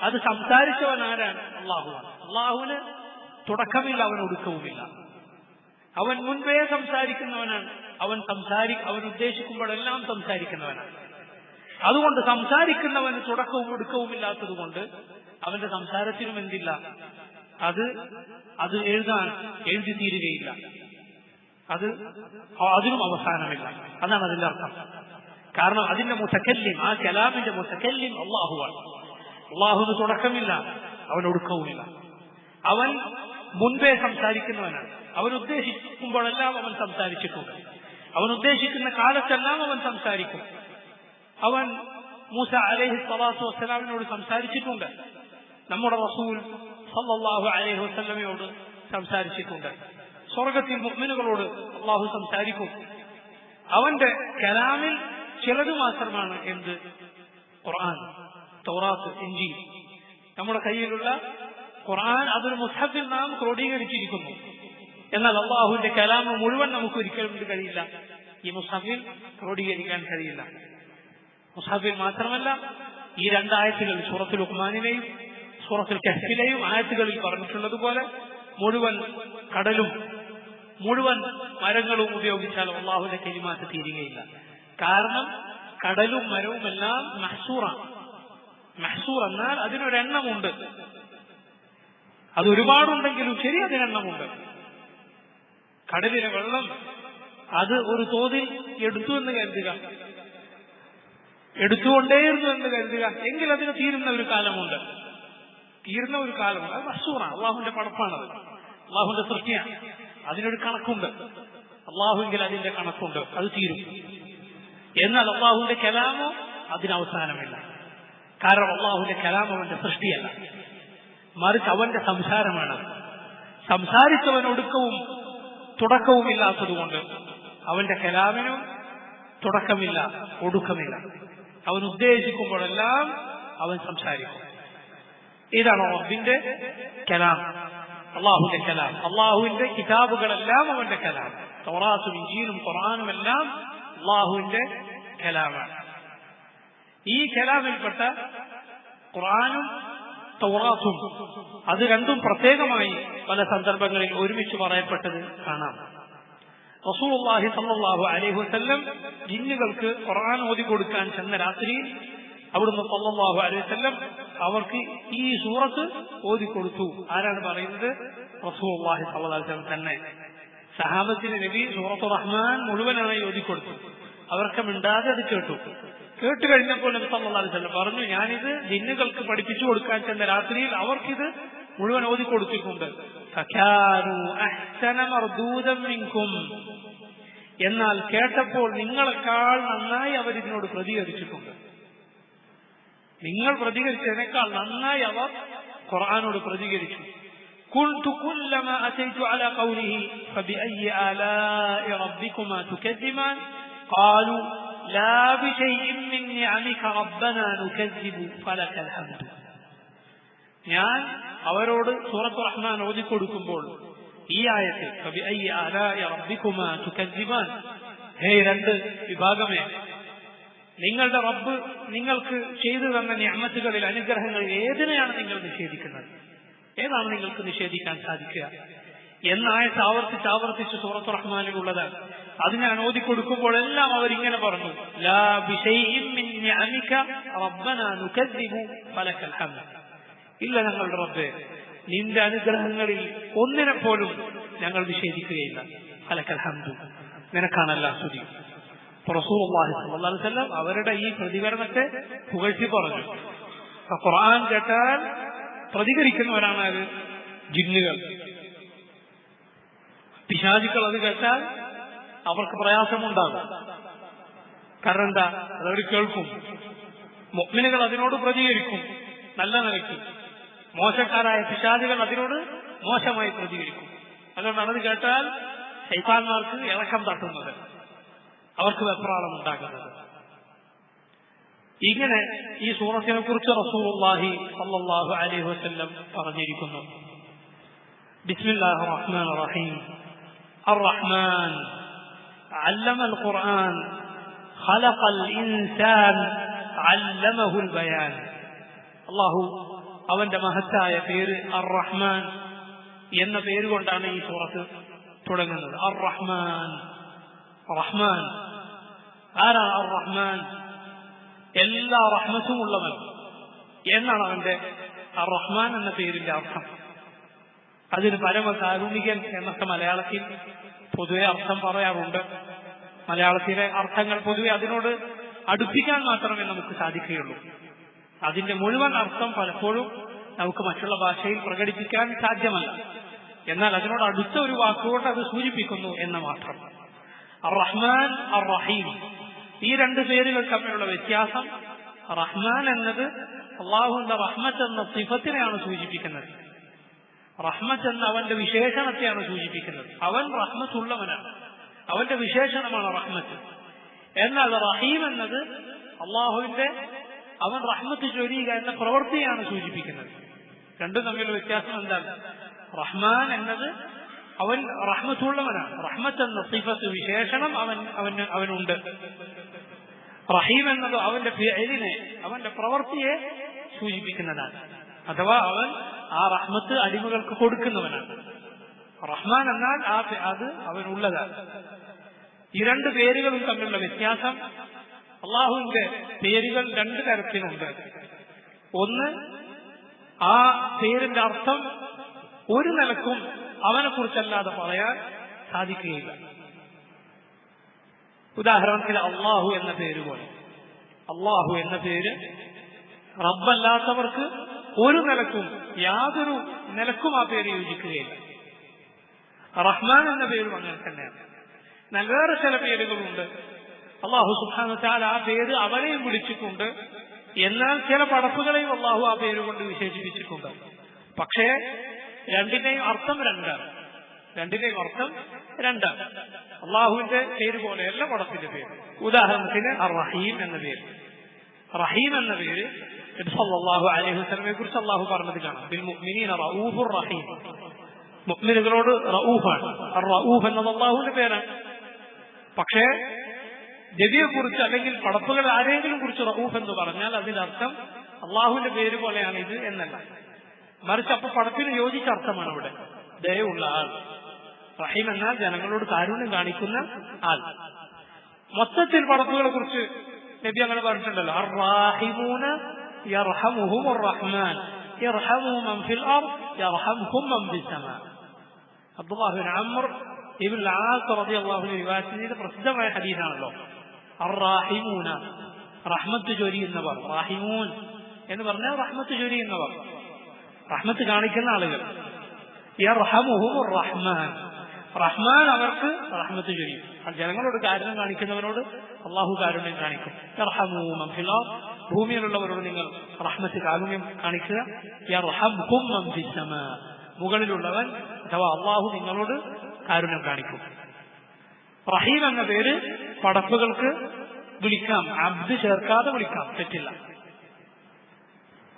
അത് സംസാരിച്ചവൻ ആരാണ്? അള്ളാഹുവാണ്. അള്ളാഹുവിന് തുടക്കമില്ല, അവൻ ഒടുക്കവുമില്ല. അവൻ മുൻപേ സംസാരിക്കുന്നവനാണ്. അവൻ ഉദ്ദേശിക്കുമ്പോഴെല്ലാം സംസാരിക്കുന്നവനാണ്. അതുകൊണ്ട് സംസാരിക്കുന്നവന് തുടക്കവും ഒടുക്കവും ഇല്ലാത്തത് കൊണ്ട് അവന്റെ സംസാരത്തിനും എന്തില്ല, അത് എഴുതി തീരുകയില്ല, അതിനും അവസാനമില്ല. അതാണ് അതിന്റെ അർത്ഥം. കാരണം അതിന്റെ മുതകല്ലിം, ആ കലാമിന്റെ മുതകല്ലിം അള്ളാഹുവാണ്. അള്ളാഹുവിന് തുടക്കമില്ല, അവൻ ഒടുക്കവുമില്ല. അവൻ മുൻപേ സംസാരിക്കുന്നവനാണ്. അവൻ ഉദ്ദേശിക്കുമ്പോഴെല്ലാം അവൻ സംസാരിച്ചിട്ടുണ്ട്. അവൻ ഉദ്ദേശിക്കുന്ന കാലത്തെല്ലാം അവൻ സംസാരിക്കും. അവൻ മൂസ അലൈഹി സ്വലാത്തു വസ്സലാമിനോട് സംസാരിച്ചിട്ടുണ്ട്. നമ്മുടെ റസൂൽ സല്ലല്ലാഹു അലൈഹി വസല്ലമയോട് സംസാരിച്ചിട്ടുണ്ട്. സ്വർഗത്തിൽ മുഅ്മിനുകളോട് അള്ളാഹു സംസാരിക്കും. അവന്റെ കലാമിൽ ചിലത് മാത്രമാണ് എന്ത്? ഖുർആൻ, തൗറാത്ത്, ഇൻജീൽ. നമ്മുടെ കയ്യിലുള്ള ഖുർആൻ അതൊരു മുസ്ഹഫിൽ നാം ക്രോഡീകരിച്ചിരിക്കുന്നു. എന്നാൽ അള്ളാഹുവിന്റെ കലാം മുഴുവൻ നമുക്ക് ഒരിക്കലും കഴിയില്ല, ഈ മുസ്ഹഫിൽ ക്രോഡീകരിക്കാൻ കഴിയില്ല. മുസ്ഹഫിൽ മാത്രമല്ല, ഈ രണ്ടായത്തുകൾ സൂറത്തുൽ ലുഖ്മാനിലെയും സൂറത്തുൽ കഹ്ഫിലെയും ആയത്തുകളിൽ പറഞ്ഞിട്ടുള്ളതുപോലെ മുഴുവൻ കടലും മുഴുവൻ മരങ്ങളും ഉപയോഗിച്ചാൽ അള്ളാഹുവിന്റെ കലിമാത്ത് തീരുകയില്ല. കാരണം കടലും മരവും എല്ലാം മഹ്സൂറാണ്. മഹ്സൂർ എന്നാൽ അതിനൊരെണ്ണമുണ്ട്. അത് ഒരുപാടുണ്ടെങ്കിലും ശരി, അതിനെണ്ണമുണ്ട്. കടലിലെ വെള്ളം അത് ഒരു തോതിൽ എടുത്തു എന്ന് കരുതുക, എടുത്തുകൊണ്ടേയിരുന്നു എന്ന് കരുതുക, എങ്കിൽ അതിന് തീരുന്ന ഒരു കാലമുണ്ട്. തീരുന്ന ഒരു കാലമുണ്ട്. അത് മഹ്സൂറാണ്. അള്ളാഹുവിന്റെ പടപ്പാണത്, അള്ളാഹുവിന്റെ സൃഷ്ടിയാണ്. അതിനൊരു കണക്കുണ്ട്. അള്ളാഹുവിൽ അതിന്റെ കണക്കുണ്ട്, അത് തീരും. എന്നാൽ അള്ളാഹുവിന്റെ കലാമോ അതിനവസാനമില്ല. കാരണം അള്ളാഹുവിന്റെ കലാം അവന്റെ സൃഷ്ടിയല്ല, മറിച്ച് അവന്റെ സംസാരമാണ്. സംസാരിച്ചവൻ ഒടുക്കവും തുടക്കവും ഇല്ലാത്തതുകൊണ്ട് അവന്റെ കലാമിനും തുടക്കമില്ല, ഒടുക്കമില്ല. അവൻ ഉദ്ദേശിക്കുമ്പോഴെല്ലാം അവൻ സംസാരിക്കും. ഇതാണ് റബ്ബിന്റെ കലാം, അള്ളാഹുവിന്റെ കലാം. അള്ളാഹുവിന്റെ കിതാബുകളെല്ലാം അവന്റെ കലാം. തൗറാത്തും ഇൻജീലും ഖുർആനും എല്ലാം അള്ളാഹുവിന്റെ കലാമാണ്. ഈ കലാമിൽപ്പെട്ട ഖുർആനും തൗറാത്തും അത് രണ്ടും പ്രത്യേകമായി പല സന്ദർഭങ്ങളിൽ ഒരുമിച്ച് പറയപ്പെട്ടത് കാണാം. റസൂലുള്ളാഹി സ്വല്ലല്ലാഹു അലൈഹി വസല്ലം ജിന്നുകൾക്ക് ഖുർആൻ ഓതി കൊടുക്കാൻ ചെന്ന രാത്രിയിൽ അവിടുന്ന് സ്വല്ലല്ലാഹു അലൈഹി വസല്ലം അവർക്ക് ഈ സൂറത്ത് ഓതി കൊടുത്തു. ആരാണ് പറയുന്നത്? റസൂലുള്ളാഹി സ്വല്ലല്ലാഹു അലൈഹി വസല്ലം തന്നെ. സഹാബത്തിന് നബി സൂറത്തുർ റഹ്മാൻ മുഴുവനായി ഓതി കൊടുത്തു. അവർക്ക് മിണ്ടാതെ അത് കേട്ടു. കേട്ട് കഴിഞ്ഞപ്പോൾ നബി സല്ലല്ലാഹു അലൈഹി വസല്ലം പറഞ്ഞു, ഞാനിത് ജിന്നുകൾക്ക് പഠിപ്പിച്ചു കൊടുക്കാൻ ചെന്ന രാത്രിയിൽ അവർക്കിത് മുഴുവൻ ഓതി കൊടുത്തിട്ടുണ്ട്. എന്നാൽ കേട്ടപ്പോൾ നിങ്ങളെക്കാൾ നന്നായി അവരിതിനോട് പ്രതികരിച്ചിട്ടുണ്ട്. നിങ്ങൾ പ്രതികരിച്ചതിനേക്കാൾ നന്നായി അവർ ഖുർആനോട് പ്രതികരിച്ചു. قلت كلما أتيت على قوله فبأي آلاء ربكما تكذبان قالوا لا بشيء من نعمك ربنا نكذب فلك الحمد. ഞാൻ അവരോട് സൂറത്തു റഹ്മാൻ ഓതിക്കൊടുക്കുമ്പോൾ ഈ ആയത്ത് ഫബിഅയ്യി ആലാഇ റബ്ബികുമാ തുകദ്ദിബാൻ, ഹേ രണ്ട് വിഭാഗമേ, നിങ്ങളുടെ റബ്ബ് നിങ്ങൾക്ക് ചെയ്തു തന്ന നിഅമത്തുകളിൽ, അനുഗ്രഹങ്ങളിൽ ഏതിനെയാണ് നിങ്ങൾ നിഷേധിക്കുന്നത്? ഏതാണ് നിങ്ങൾക്ക് നിഷേധിക്കാൻ സാധിക്കുക? എന്നായത്ത് ആവർത്തിച്ച് ആവർത്തിച്ച് സൂറത്തു റഹ്മാനിലുള്ളതാണ്. അത് ഞാൻ ഓതിക്കൊടുക്കുമ്പോഴെല്ലാം അവരിങ്ങനെ പറഞ്ഞു, ലാ ബിശൈഇൻ മിൻ നിഅമിക റബ്ബനാ നുകദ്ദിബു ഫലക്കൽ ഹംദ്. ഇല്ല ഞങ്ങളുടെ റബ്ബേ, നിന്റെ അനുഗ്രഹങ്ങളിൽ ഒന്നിനെ പോലും ഞങ്ങൾ നിഷേധിക്കുകയില്ല. ഫലക്കൽ ഹംദ്, നിനക്കാണല്ല സ്തുതി. റസൂലുള്ളാഹി സ്വല്ലല്ലാഹു അലൈഹി വസല്ലം അവരുടെ ഈ പ്രതികരണത്തെ പുകഴ്ത്തി പറഞ്ഞു. ഖുർആൻ കേട്ടാൽ പ്രതികരിക്കുന്നവരാണ് അത് ജിന്നുകൾ. പിശാചുക്കൾ അത് കേട്ടാൽ അവർക്ക് പ്രയാസമുണ്ടാകും. കാരണം എന്താ? അതവർ കേൾക്കും. മുഅ്മിനുകൾ അതിനോട് പ്രതികരിക്കും നല്ല നിലയ്ക്ക്. മോശക്കാരായ പിശാചുകൾ അതിനോട് മോശമായി പ്രതികരിക്കും. അതുകൊണ്ടാണ് അത് കേട്ടാൽ ശൈത്താന്മാർക്ക് ഇളക്കം തട്ടുന്നത്, അവർക്ക് വെപ്രാളം ഉണ്ടാകുന്നത്. ഇങ്ങനെ ഈ സൂറത്തിനെ കുറിച്ച് റസൂലുള്ളാഹി സ്വല്ലല്ലാഹു അലൈഹി വസല്ലം പറഞ്ഞിരിക്കുന്നു. ബിസ്മില്ലാഹിർ റഹ്മാനിർ റഹീം. അർ-റഹ്മാൻ അല്ലമൽ ഖുർആൻ ഖലഖൽ ഇൻസാൻ അല്ലമഹുൽ ബയാൻ. അല്ലാഹു അവന്റെ മഹത്തായ പേര് അർ-റഹ്മാൻ എന്ന പേരുകൊണ്ടാണ് ഈ സൂറത്ത് തുടങ്ങുന്നത്. അർ-റഹ്മാൻ, റഹ്മാൻ. ആരാണ് അർ-റഹ്മാൻ? എല്ലാ റഹ്മത്തും ഉള്ളവൻ എന്നാണ് അവന്റെ അർ-റഹ്മാൻ എന്ന പേരിന്റെ അർത്ഥം. അതിന് പരമകാരുണികൻ എന്നൊക്കെ മലയാളത്തിൽ പൊതുവെ അർത്ഥം പറയാറുണ്ട്. മലയാളത്തിലെ അർത്ഥങ്ങൾ പൊതുവെ അതിനോട് അടുപ്പിക്കാൻ മാത്രമേ നമുക്ക് സാധിക്കുകയുള്ളൂ. അതിന്റെ മുഴുവൻ അർത്ഥം പലപ്പോഴും നമുക്ക് മറ്റുള്ള ഭാഷയിൽ പ്രകടിപ്പിക്കാൻ സാധ്യമല്ല. എന്നാൽ അതിനോട് അടുത്ത ഒരു വാക്കുകൊണ്ട് അത് സൂചിപ്പിക്കുന്നു എന്ന് മാത്രം. അർ-റഹ്മാൻ അർ-റഹീം, ഈ രണ്ട് പേരുകൾ തമ്മിലുള്ള വ്യത്യാസം, റഹ്മാൻ എന്നത് അള്ളാഹുവിന്റെ റഹ്മത്ത് എന്ന സിഫത്തിനെയാണ് സൂചിപ്പിക്കുന്നത്. റഹ്മത്ത് എന്ന അവന്റെ വിശേഷണത്തെയാണ് സൂചിപ്പിക്കുന്നത്. അവൻ റഹ്മത്തുള്ളവനാണ്, അവന്റെ വിശേഷണമാണ് റഹ്മത്ത്. എന്നാൽ റഹീം എന്നത് അള്ളാഹുവിന്റെ അവൻ റഹ്മത്ത് ചൊരിയുക എന്ന പ്രവൃത്തിയാണ് സൂചിപ്പിക്കുന്നത്. രണ്ടും തമ്മിലുള്ള വ്യത്യാസം എന്താണ്? റഹ്മാൻ എന്നത് അവൻ റഹ്മത്തുള്ളവനാണ്, റഹ്മത്ത് എന്ന സിഫത്ത് വിശേഷണം അവനുണ്ട്. റഹീം എന്നത് അവന്റെ ഫിഅലിനെ, അവന്റെ പ്രവൃത്തിയെ സൂചിപ്പിക്കുന്നതാണ്. അഥവാ അവൻ ആ റഹ്മത്ത് അടിമകൾക്ക് കൊടുക്കുന്നവനാണ്. റഹ്മാൻ എന്നാൽ അത് അവനുള്ളതാണ്. ഈ രണ്ട് പേരുകളും തമ്മിലുള്ള വ്യത്യാസം, അള്ളാഹുവിന്റെ പേരുകൾ രണ്ട് തരത്തിലുണ്ട്. ഒന്ന്, ആ പേരിന്റെ അർത്ഥം ഒരു നിലക്കും അവനെ കുറിച്ചല്ലാതെ പറയാൻ സാധിക്കുകയില്ല. ഉദാഹരണത്തിന് അള്ളാഹു എന്ന പേര് പോലെ, അള്ളാഹു എന്ന പേര് റബ്ബല്ലാത്തവർക്ക് ഒരു നിലക്കും യാതൊരു നിലക്കും ആ പേര് യോജിക്കുകയില്ല. റഹ്മാൻ എന്ന പേരും അങ്ങനെ തന്നെയാണ്. എന്നാൽ വേറെ ചില പേരുകളുണ്ട്, അള്ളാഹു സുബ്ഹാനഹു വ തആല ആ പേര് അവരെയും വിളിച്ചിട്ടുണ്ട്. എന്നാൽ ചില പടപ്പുകളെയും അള്ളാഹു ആ പേര് കൊണ്ട് വിശേഷിപ്പിച്ചിട്ടുണ്ട്. പക്ഷേ രണ്ടിന്റെയും അർത്ഥം രണ്ടാണ്. അള്ളാഹുവിന്റെ പേര് പോലെയല്ല പടത്തിന്റെ പേര്. ഉദാഹരണത്തിന് അർ-റഹീം എന്ന പേര്, റഹീം എന്ന പേര് നബി സല്ലല്ലാഹു അലൈഹി വസല്ലമയെ കുറിച്ച് അള്ളാഹു പറഞ്ഞത് കാണാം. ബിൽ മുഅ്മിനീന റഊഫുർ റഹീം, മുഅ്മിനുകളോട് റഊഫാണ്. അർ-റഊഫ് എന്നത് അള്ളാഹുവിന്റെ പേരാണ്. പക്ഷേ നബിയെ കുറിച്ച് അല്ലെങ്കിൽ പടപ്പുകൾ ആരെങ്കിലും കുറിച്ച് റഊഫ് എന്ന് പറഞ്ഞാൽ അതിന്റെ അർത്ഥം അള്ളാഹുവിന്റെ പേര് പോലെയാണ് ഇത് എന്നല്ല, മറിച്ച് അപ്പൊ പടത്തിന് യോജിച്ച അർത്ഥമാണ് അവിടെ. ദയയുള്ള ആൾ. റഹീം എന്നാൽ ജനങ്ങളോട് കാരുണ്യം കാണിക്കുന്ന ആൾ. മൊത്തത്തിൽ പടപ്പുകളെ കുറിച്ച് നബി അങ്ങനെ പറഞ്ഞിട്ടുണ്ടല്ലോ, അർ-റാഹിമൂന യർഹമുഹുമുർ റഹ്മാൻ യർഹമു മൻ ഫിൽ അർദ് യർഹംകും മൻ ഫിസ് സമാ. അബ്ദുല്ലാഹ് ഇബ്നു അംർ ഇബ്നുൽ ആസ് റളിയല്ലാഹു അൻഹു റിവായത്ത് ചെയ്ത പ്രസിദ്ധമായ ഹദീസാണല്ലോ. അർ-റാഹിമൂന, റഹ്മത്ത് ചൊരിയുന്നവർ. റാഹിമൂൻ എന്ന് പറഞ്ഞാൽ റഹ്മത്ത് ചൊരിയുന്നവർ, റഹ്മത്ത് കാണിക്കുന്ന ആളുകൾ. യർഹമുഹുമുർ റഹ്മാൻ, റഹ്മാൻ അവർക്ക് റഹ്മത്ത് ചൊരിയും. ജനങ്ങളോട് കാരുണ്യം കാണിക്കുന്നവരോട് അള്ളാഹു കാരുണ്യം കാണിക്കും. യർഹമു മൻ ഫിൽ അർദ്, ഭൂമിയിലുള്ളവരോട് നിങ്ങൾ റഹ്മത്ത് കാരുണ്യം കാണിക്കുക. യർഹംകും മൻ ഫിസ് സമാ, മുകളിലുള്ളവൻ അഥവാ അള്ളാഹു നിങ്ങളോട് കാരുണ്യം കാണിക്കും. റഹീം എന്ന പേര് പടപ്പുകൾക്ക് വിളിക്കാം, അബ്ദ് ചേർക്കാതെ വിളിക്കാം, തെറ്റില്ല.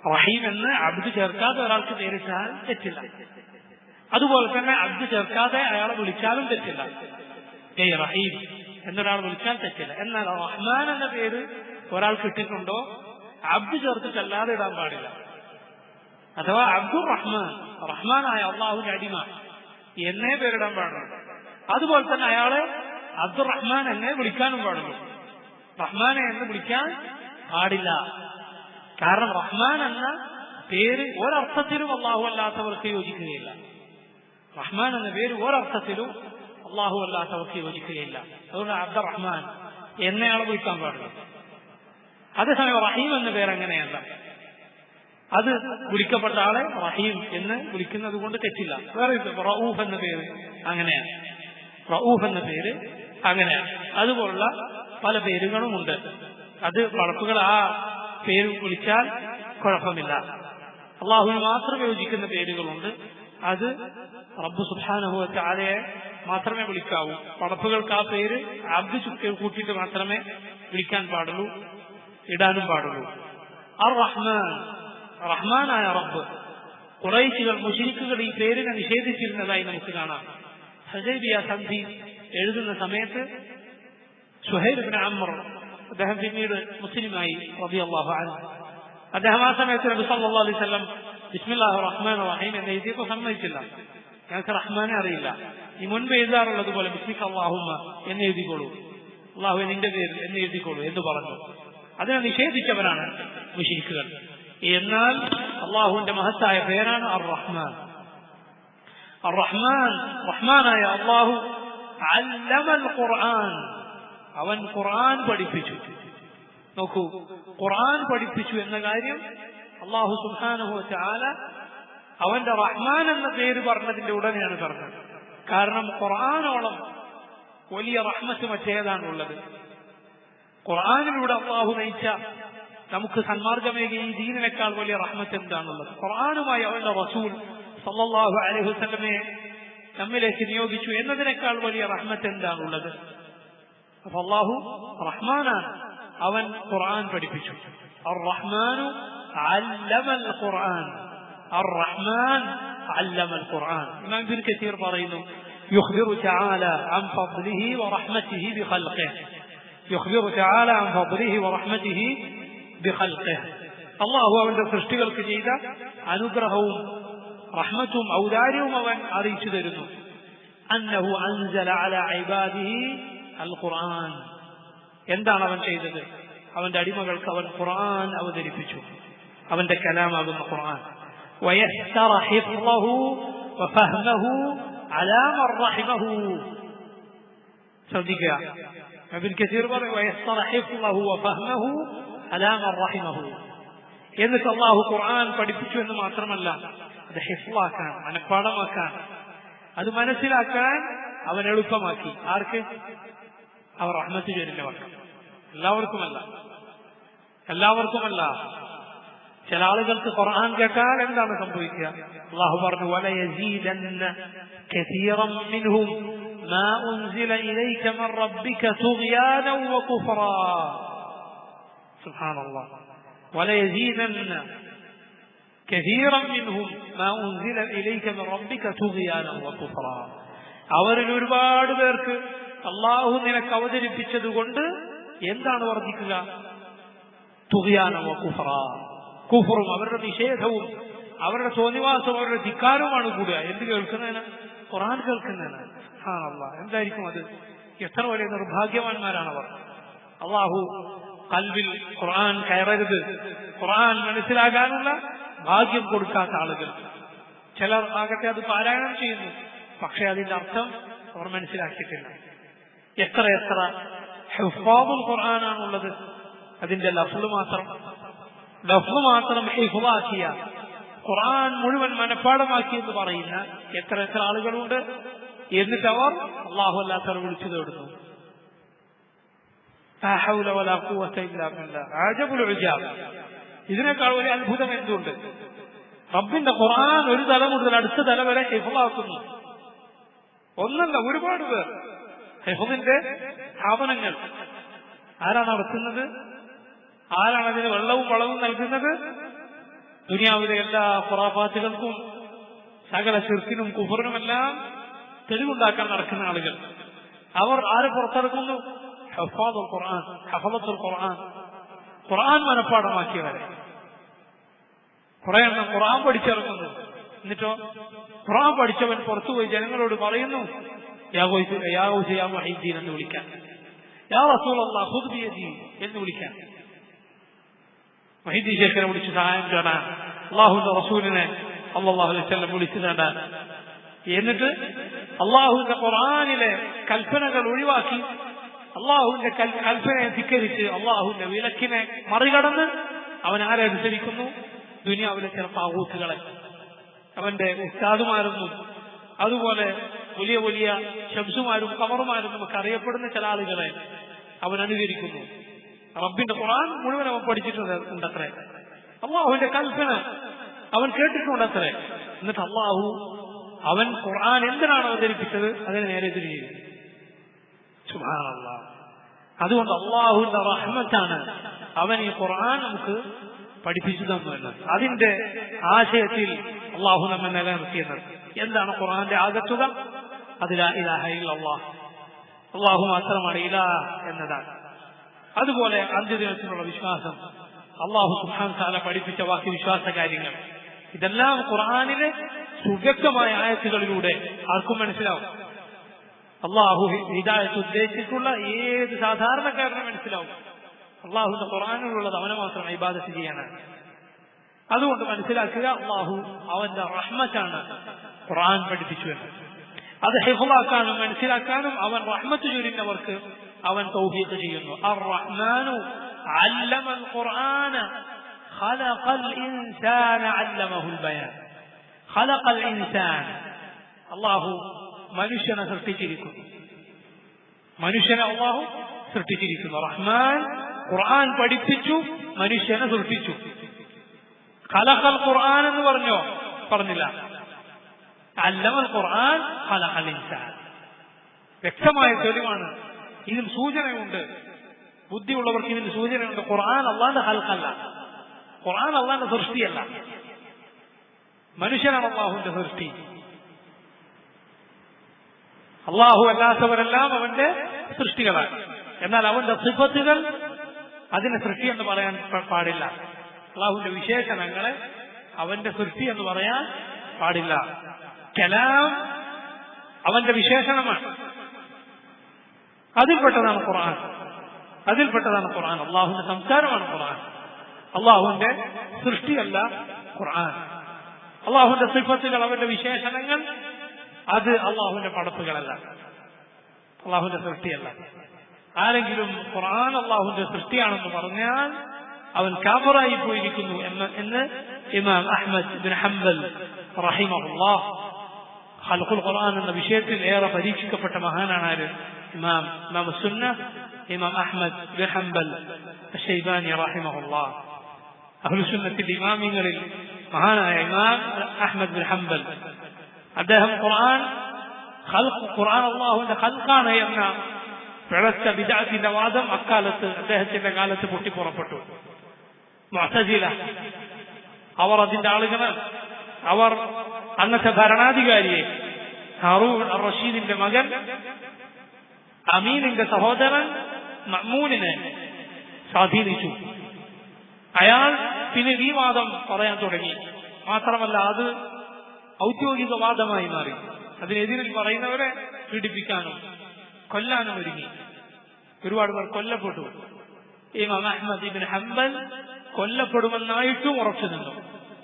റഹീം എന്ന് അബ്ദ് ചേർക്കാതെ ഒരാൾക്ക് പേരിട്ടാൽ തെറ്റില്ല. അതുപോലെ തന്നെ അബ്ദ് ചേർക്കാതെ അയാളെ വിളിച്ചാലും തെറ്റില്ല. റഹീം എന്നൊരാൾ വിളിച്ചാൽ തെറ്റില്ല. എന്നാൽ റഹ്മാൻ എന്ന പേര് ഒരാൾക്ക് ഇട്ടിട്ടുണ്ടോ അബ്ദ് ചേർത്തിട്ടല്ലാതെ ഇടാൻ പാടില്ല. അഥവാ അബ്ദുർ റഹ്മാൻ, റഹ്മാനായ അള്ളാഹുവിന്റെ അടിമ എന്നേ പേരിടാൻ പാടുള്ളൂ. അതുപോലെ തന്നെ അയാളെ അബ്ദുർ റഹ്മാൻ എന്നെ വിളിക്കാനും പാടുള്ളൂ. റഹ്മാനെ എന്ന് വിളിക്കാൻ പാടില്ല. കാരണം റഹ്മാൻ എന്ന പേര് ഒരർത്ഥത്തിലും അള്ളാഹു അല്ലാത്തവർക്ക് യോജിക്കുകയില്ല. റഹ്മാൻ എന്ന പേര് ഒരർത്ഥത്തിലും അള്ളാഹു അല്ലാത്തവർക്ക് യോജിക്കുകയില്ല. അതുകൊണ്ട് അബ്ദുർ റഹ്മാൻ എന്നയാളെ വിളിക്കാൻ പാടുള്ളൂ. അതേസമയം റഹീം എന്ന പേര് അങ്ങനെയല്ല. അത് വിളിക്കപ്പെട്ട ആളെ റഹീം എന്ന് വിളിക്കുന്നത് കൊണ്ട് തെറ്റില്ല. വേറെ റഊഫ് എന്ന പേര് അങ്ങനെയാണ്. റഊഫ് എന്ന പേര് അങ്ങനെയാണ്. അതുപോലുള്ള പല പേരുകളുമുണ്ട്. അത് പടപ്പുകൾ ആ പേര് വിളിച്ചാൽ കുഴപ്പമില്ല. അള്ളാഹുവിന് മാത്രം യോജിക്കുന്ന പേരുകളുണ്ട്. അത് റബ്ബ് സുബ്ഹാനഹു വ തആലയെ മാത്രമേ വിളിക്കാവൂ. പടപ്പുകൾക്ക് ആ പേര് അബ്ദ് കൂട്ടിയിട്ട് മാത്രമേ വിളിക്കാൻ പാടുള്ളൂ, ഇടാനും പാടുള്ളൂ. അർ-റഹ്മാൻ, റഹ്മാനായ റബ്ബ്. ഖുറൈശികൾ, മുശ്രിക്കുകൾ ഈ പേരിനെ നിഷേധിച്ചിരുന്നതായി നമുക്ക് കാണാം. ഹുദൈബിയ സന്ധി എഴുതുന്ന സമയത്ത് സുഹൈൽ ഇബ്നു അംർ, അദ്ദേഹം പിന്നീട് മുസ്ലിമായി റളിയല്ലാഹു അൻഹു, അദ്ദേഹം ആ സമയത്ത് നബി സല്ലല്ലാഹു അലൈഹി വസല്ലം ബിസ്മില്ലാഹിർ റഹ്മാനിർ റഹീം എന്ന് എഴുതിയപ്പോൾ സമ്മതിച്ചില്ല. ഞങ്ങൾക്ക് റഹ്മാനെ അറിയില്ല, ഈ മുൻപ് എഴുതാറുള്ളത് പോലെ ബിസ്മിക അല്ലാഹുമ്മ എന്ന് എഴുതിക്കോളൂ, അള്ളാഹു നിന്റെ പേരിൽ എന്ന് എഴുതിക്കോളൂ എന്ന് പറഞ്ഞു. അതിനെ നിഷേധിച്ചവരാണ് മുശ്രിക്കുകൾ. എന്നാൽ അള്ളാഹുവിന്റെ മഹത്തായ പേരാണ് അർ-റഹ്മാൻ. അർ-റഹ്മാൻ, റഹ്മാനായ അള്ളാഹു അല്ലമൽ ഖുർആൻ, അവൻ ഖുർആൻ പഠിപ്പിച്ചു. നോക്കൂ, ഖുർആൻ പഠിപ്പിച്ചു എന്ന കാര്യം അല്ലാഹു സുബ്ഹാനഹു വ തആല അവന്റെ റഹ്മാൻ എന്ന പേര് പറഞ്ഞതിന്റെ ഉടനെയാണ് പറഞ്ഞത്. കാരണം ഖുർആനോളം വലിയ റഹ്മത്ത് മറ്റേതാണുള്ളത്. ഖുർആനിലൂടെ അല്ലാഹു നയിച്ച നമുക്ക് സന്മാർഗമേകിയ ഈ ദീനിനേക്കാൾ വലിയ റഹ്മത്ത് എന്താണുള്ളത്? ഖുർആനുമായി അവന്റെ റസൂൽ സല്ലല്ലാഹു അലൈഹി വസല്ലമയെ നമ്മിലേക്ക് നിയോഗിച്ചു എന്നതിനേക്കാൾ വലിയ റഹ്മത്ത് എന്താണുള്ളത്? അപ്പൊ അല്ലാഹു റഹ്മാനാണ്, അവൻ ഖുർആൻ പഠിപ്പിച്ചു. അർ-റഹ്മാനു അല്ലമൽ ഖുർആൻ, അർ-റഹ്മാൻ അല്ലമൽ ഖുർആൻ. ഇമാം ഇബ്നു കസീർ പറയുന്നു, യുഖ്ബിറു തആല അൻ ഫദ്ലിഹി വറഹ്മതിഹി ബിഖൽഖിഹി, യുഖ്ബിറു തആല അൻ ഫദ്ലിഹി വറഹ്മതിഹി ബിഖൽഖിഹി. അല്ലാഹു അവന്റെ സൃഷ്ടികൾക്ക് ചെയ്ത അനുഗ്രഹവും റഹ്മത്തും ഔദാര്യവും അവൻ അറിയിച്ചു തരുന്നു. അന്നഹു അൻസല അലാ ഇബാദിഹി അൽ ഖുർആൻ. എന്താണ് അവൻ ചെയ്തത്? അവന്റെ അടിമകൾക്ക് അവൻ ഖുർആൻ അവതരിപ്പിച്ചു, അവന്റെ കലാമാകുന്ന ഖുർആൻ. വയസ്സറ ഹിഫ്ളഹു വഫഹ്മഹു അലാ മൻ റഹിമഹു. ശ്രദ്ധിക്കുക, ഇബ്നു കസീർ പറയും വയസ്സറ ഹിഫ്ളഹു വഫഹ്മഹു അലാ മൻ റഹിമഹു. എന്നിട്ട് അല്ലാഹു ഖുർആൻ പഠിപ്പിച്ചു എന്ന് മാത്രമല്ല, അത് ഹിഫ്ളാക്കാൻ, മനഃപ്പാഠമാക്കാൻ, അത് മനസ്സിലാക്കാൻ അവൻ എളുപ്പമാക്കി. ആർക്ക്? അവർ റഹ്മത്ത് ചൊരിഞ്ഞവർക്ക്. എല്ലാവർക്കുമല്ല. ചില ആളുകൾക്ക് ഖുർആൻ കേട്ടാൽ എന്താണ് സംഭവിക്കുക? അല്ലാഹു പറഞ്ഞു, വലയസീദന്ന കസീറൻ മിൻഹും മാ ഉൻസില ഇലൈക മിൻ റബ്ബിക തുഗ്യാനൻ വകുഫറാ. സുബ്ഹാനല്ലാഹ്. വലയസീദന്ന കസീറൻ മിൻഹും മാ ഉൻസില ഇലൈക മിൻ റബ്ബിക തുഗ്യാനൻ വകുഫറാ. അവരിൽ ഒരുപാട് പേർക്ക് അല്ലാഹു നിനക്ക് അവതരിപ്പിച്ചത് കൊണ്ട് എന്താണ് വർദ്ധിക്കുക? തുഗ്യാനൻ വകുഫറാ. കുഫറും അവരുടെ നിഷേധവും അവരുടെ തോന്നിവാസവും അവരുടെ ധിക്കാരവുമാണ് കൂടുക. എന്ത് കേൾക്കുന്നതിന്? ഖുർആൻ കേൾക്കുന്നതിന്. സുബ്ഹാനല്ലാഹ്, എന്തായിരിക്കും അത്? എത്ര വലിയ നിർഭാഗ്യവാന്മാരാണവർ. അല്ലാഹു ഖൽബിൽ ഖുർആൻ കയറരുത്, ഖുർആൻ മനസ്സിലാകാനുള്ള ഭാഗ്യം കൊടുക്കാത്ത ആളുകൾ. ചിലർ ആകട്ടെ അത് പാരായണം ചെയ്യുന്നു, പക്ഷെ അതിന്റെ അർത്ഥം അവർ മനസ്സിലാക്കിയിട്ടില്ല. എത്ര ഹുഫാദുൽ ഖുർആനാണുള്ളത്, അതിന്റെ ലഫ്ള് മാത്രം ഹിഫ്ളാക്കിയ, ഖുർആൻ മുഴുവൻ മനഃപ്പാഠമാക്കി എന്ന് പറയുന്ന എത്ര ആളുകളുണ്ട്. എന്നിട്ട് അവർ അല്ലാഹു അല്ലാത്തവരെ വിളിച്ചു തേടുന്നു. ലാ ഹൗല വലാ ഖുവത ഇല്ലാ ബില്ലാഹ്. അജബുൽ ഉജാബ്. ഇതിനേക്കാൾ ഒരു അത്ഭുതം എന്തുണ്ട്? റബ്ബിന്റെ ഖുർആൻ ഒരു തല മുതൽ അടുത്ത തല വരെ ഹിഫ്ളാക്കുന്നു. ഒന്നല്ല, ഒരുപാട് പേർ. ഹിഫ്ളിന്റെ സ്ഥാപനങ്ങൾ ആരാണ് നടത്തുന്നത്? ആരാണ് അതിന് വെള്ളവും വളവും നൽകുന്നത്? ദുനിയാവിലെ എല്ലാ ഖുറാഫാത്തുകൾക്കും സകല ശിർക്കിനും കുഫറിനുമെല്ലാം തെളിവുണ്ടാക്കാൻ നടക്കുന്ന ആളുകൾ. അവർ ആരെ പുറത്തിറക്കുന്നു? ഹഫാദുൽ ഖുർആൻ, ഹഫളത്തുൽ ഖുർആൻ, ഖുർആൻ മനഃപ്പാഠമാക്കിയവരെ. കുറെ എണ്ണം ഖുർആൻ പഠിച്ചിറങ്ങുന്നു. എന്നിട്ടോ ഖുർആൻ പഠിച്ചവൻ പുറത്തുപോയി ജനങ്ങളോട് പറയുന്നു, യാ ഗൗസ് യാ മുഹീദ്ദീൻ എന്ന് വിളിക്കാൻ, യാ റസൂലല്ലാഹ് ഖുദ് ബിയദി എന്ന് വിളിക്കാൻ. മുഹീദ്ദീൻ ശേഖരെ വിളിച്ച് സഹായം തേടാൻ, അള്ളാഹുവിന്റെ റസൂലിനെ സല്ലല്ലാഹു അലൈഹി വസല്ലം വിളിച്ചു തേടാൻ. എന്നിട്ട് അള്ളാഹുവിന്റെ ഖുർആനിലെ കൽപ്പനകൾ ഒഴിവാക്കി, അള്ളാഹുവിന്റെ കൽപ്പനയെ ധിക്കരിച്ച്, അള്ളാഹുവിന്റെ വിലക്കിനെ മറികടന്ന് അവൻ ആരെ അനുസരിക്കുന്നു? ദുനിയാവിലെ ചില താഗൂത്തുകളെ, അവന്റെ ഉസ്താദുമാരെന്നും അതുപോലെ വലിയ വലിയ ശംസുമാരും കമറുമാരും നമുക്ക് അറിയപ്പെടുന്ന ചില ആളുകളെ അവൻ അനുകരിക്കുന്നു. റബ്ബിന്റെ ഖുർആൻ മുഴുവൻ അവൻ പഠിച്ചിട്ടുണ്ടത്രേ, അള്ളാഹുവിന്റെ കൽപ്പന അവൻ കേട്ടിട്ടുണ്ടത്രേ. എന്നിട്ട് അള്ളാഹു അവൻ ഖുർആൻ എന്തിനാണ് അവതരിപ്പിച്ചത് അതിനെ നേരെ എതിര് ചെയ്തു. സുബ്ഹാനല്ലാഹ്. അതുകൊണ്ട് അള്ളാഹുവിന്റെ റഹ്മത്താണ് അവൻ ഈ ഖുർആൻ നമുക്ക് പഠിപ്പിച്ചു തന്നു എന്നത്. അതിന്റെ ആശയത്തിൽ അള്ളാഹു നമ്മെ നിലനിർത്തിയെന്നത്. എന്താണ് ഖുർആന്റെ ആകത്തുക? അത് ലാ ഇലാഹ ഇല്ലല്ലാഹ്, അള്ളാഹു മാത്രമാണ് ഇലാഹ് എന്നതാണ്. അതുപോലെ അന്ത്യദിനത്തിലുള്ള വിശ്വാസം, അള്ളാഹു സുബ്ഹാനഹു വ തആല പഠിപ്പിച്ച ബാക്കി വിശ്വാസ കാര്യങ്ങൾ, ഇതെല്ലാം ഖുർആനിലെ സുവ്യക്തമായ ആയത്തുകളിലൂടെ ആർക്കും മനസ്സിലാവും. അള്ളാഹു ഹിദായത്ത് ഉദ്ദേശിച്ചിട്ടുള്ള ഏത് സാധാരണക്കാരനും മനസ്സിലാവും. അള്ളാഹുവിന്റെ ഖുർആനിലുള്ളത് അവനെ മാത്രം ഇബാദത്ത് ചെയ്യാനാണ്. അതുകൊണ്ട് മനസ്സിലാക്കുക, അള്ളാഹു അവന്റെ റഹ്മത്താണ് ഖുർആൻ പഠിപ്പിച്ചു എന്ന്. അത് ഹിഫ്ളാക്കാനും മനസ്സിലാക്കാനും അവൻ റഹ്മത്ത് ചൊരിഞ്ഞവർക്ക് അവൻ തൗഫീഖ് ചെയ്യുന്നു. അർ റഹ്മാനു علم القرآن خلق الإنسان علمه البيان خلق الإنسان അല്ലാഹു മനുഷ്യനെ സൃഷ്ടിച്ചിരിക്കുന്നു. മനുഷ്യനെ അല്ലാഹു സൃഷ്ടിച്ചിരിക്കുന്നു. റഹ്മാൻ ഖുർആൻ പഠിപ്പിച്ചു, മനുഷ്യനെ സൃഷ്ടിച്ചു. ഖലഖൽ ഖുർആൻ എന്ന് പറഞ്ഞോ? പറഞ്ഞില്ല. അല്ലമൽ ഖുർആൻ ഖലഖൽ ഇൻസാൻ. വ്യക്തമായ തെളിവാണ്. ഇതിൽ സൂചനയുണ്ട്. ബുദ്ധിയുള്ളവർക്ക് ഇതിൽ സൂചനയുണ്ട്. ഖുർആൻ അല്ലാഹുവിന്റെ ഖൽഖല്ല. ഖുർആൻ അല്ലാഹുവിന്റെ സൃഷ്ടിയല്ല. മനുഷ്യനാണ് അല്ലാഹുവിന്റെ സൃഷ്ടി. അല്ലാഹു അല്ലാത്തവരെല്ലാം അവന്റെ സൃഷ്ടികളാണ്. എന്നാൽ അവന്റെ സിഫത്തുകൾ അതിനെ സൃഷ്ടി എന്ന് പറയാൻ പാടില്ല. അല്ലാഹുവിന്റെ വിശേഷണങ്ങളെ അവന്റെ സൃഷ്ടി എന്ന് പറയാൻ പാടില്ല. കലാം അവന്റെ വിശേഷണമാണ്. അതിൽപ്പെട്ടതാണ് ഖുർആൻ. അതിൽപ്പെട്ടതാണ് ഖുർആൻ. അല്ലാഹുവിന്റെ സംസാരമാണ് ഖുർആൻ. അല്ലാഹുവിന്റെ സൃഷ്ടിയല്ല ഖുർആൻ. അല്ലാഹുവിന്റെ സിഫത്തുകൾ, അവന്റെ വിശേഷണങ്ങൾ, അത് അല്ലാഹുവിന്റെ പടപ്പുകളല്ല, അല്ലാഹുവിന്റെ സൃഷ്ടിയല്ല. ആരെങ്കിലും ഖുർആൻ അല്ലാഹുവിന്റെ സൃഷ്ടിയാണെന്ന് പറഞ്ഞാൽ അവൻ കാഫിറായി പോയിരിക്കുന്നു എന്ന് ഇമാം അഹ്മദ് ബിൻ ഹംബൽ റഹിമഹുല്ലാഹ് ഖൽഖുൽ ഖുർആൻ എന്ന വിഷയത്തിൽ ഏറെ പരീക്ഷിക്കപ്പെട്ട മഹാനാണ് ആര്? ഇമാം സുന്ന ഇമാം അഹ്മദ് ബിൻ ഹംബൽ അശ്ശൈബാനി റഹിമഹുല്ലാഹ്. അഹ്ലുസുന്നത്തിന്റെ ഇമാമിങ്ങളിൽ മഹാനായ ഇമാം അഹ്മദ് ബിൻ ഹംബൽ അദ്ദേഹം ഖുർആൻ അല്ലാഹുവിന്റെ ഖൽഖാണ് എന്ന പിഴച്ച ബിദ്അത്തിന്റെ വാദം അക്കാലത്ത് അദ്ദേഹത്തിന്റെ കാലത്ത് പൊട്ടിപ്പുറപ്പെട്ടു. മുഅ്തസില അവർ അതിന്റെ ആളുകളാണ്. അവർ അന്നത്തെ ഭരണാധികാരിയെ ഹാറൂൻ അർ റഷീദിന്റെ മകൻ അമീനിന്റെ സഹോദരൻ മഅ്മൂനിനെ സ്വാധീനിച്ചു. അയാൾ പിന്നീട് ഈ വാദം പറയാൻ തുടങ്ങി. മാത്രമല്ല അത് ഔദ്യോഗിക വാദമായി മാറി. അതിനെതിരിൽ പറയുന്നവരെ പീഡിപ്പിക്കാനും കൊല്ലാനും ഒരുങ്ങി. ഒരുപാട് പേർ കൊല്ലപ്പെട്ടു. ഇമാം അഹ്മദ് ഇബ്നു ഹംബൽ കൊല്ലപ്പെടുമെന്നായിട്ടും ഉറച്ചു നിന്നു,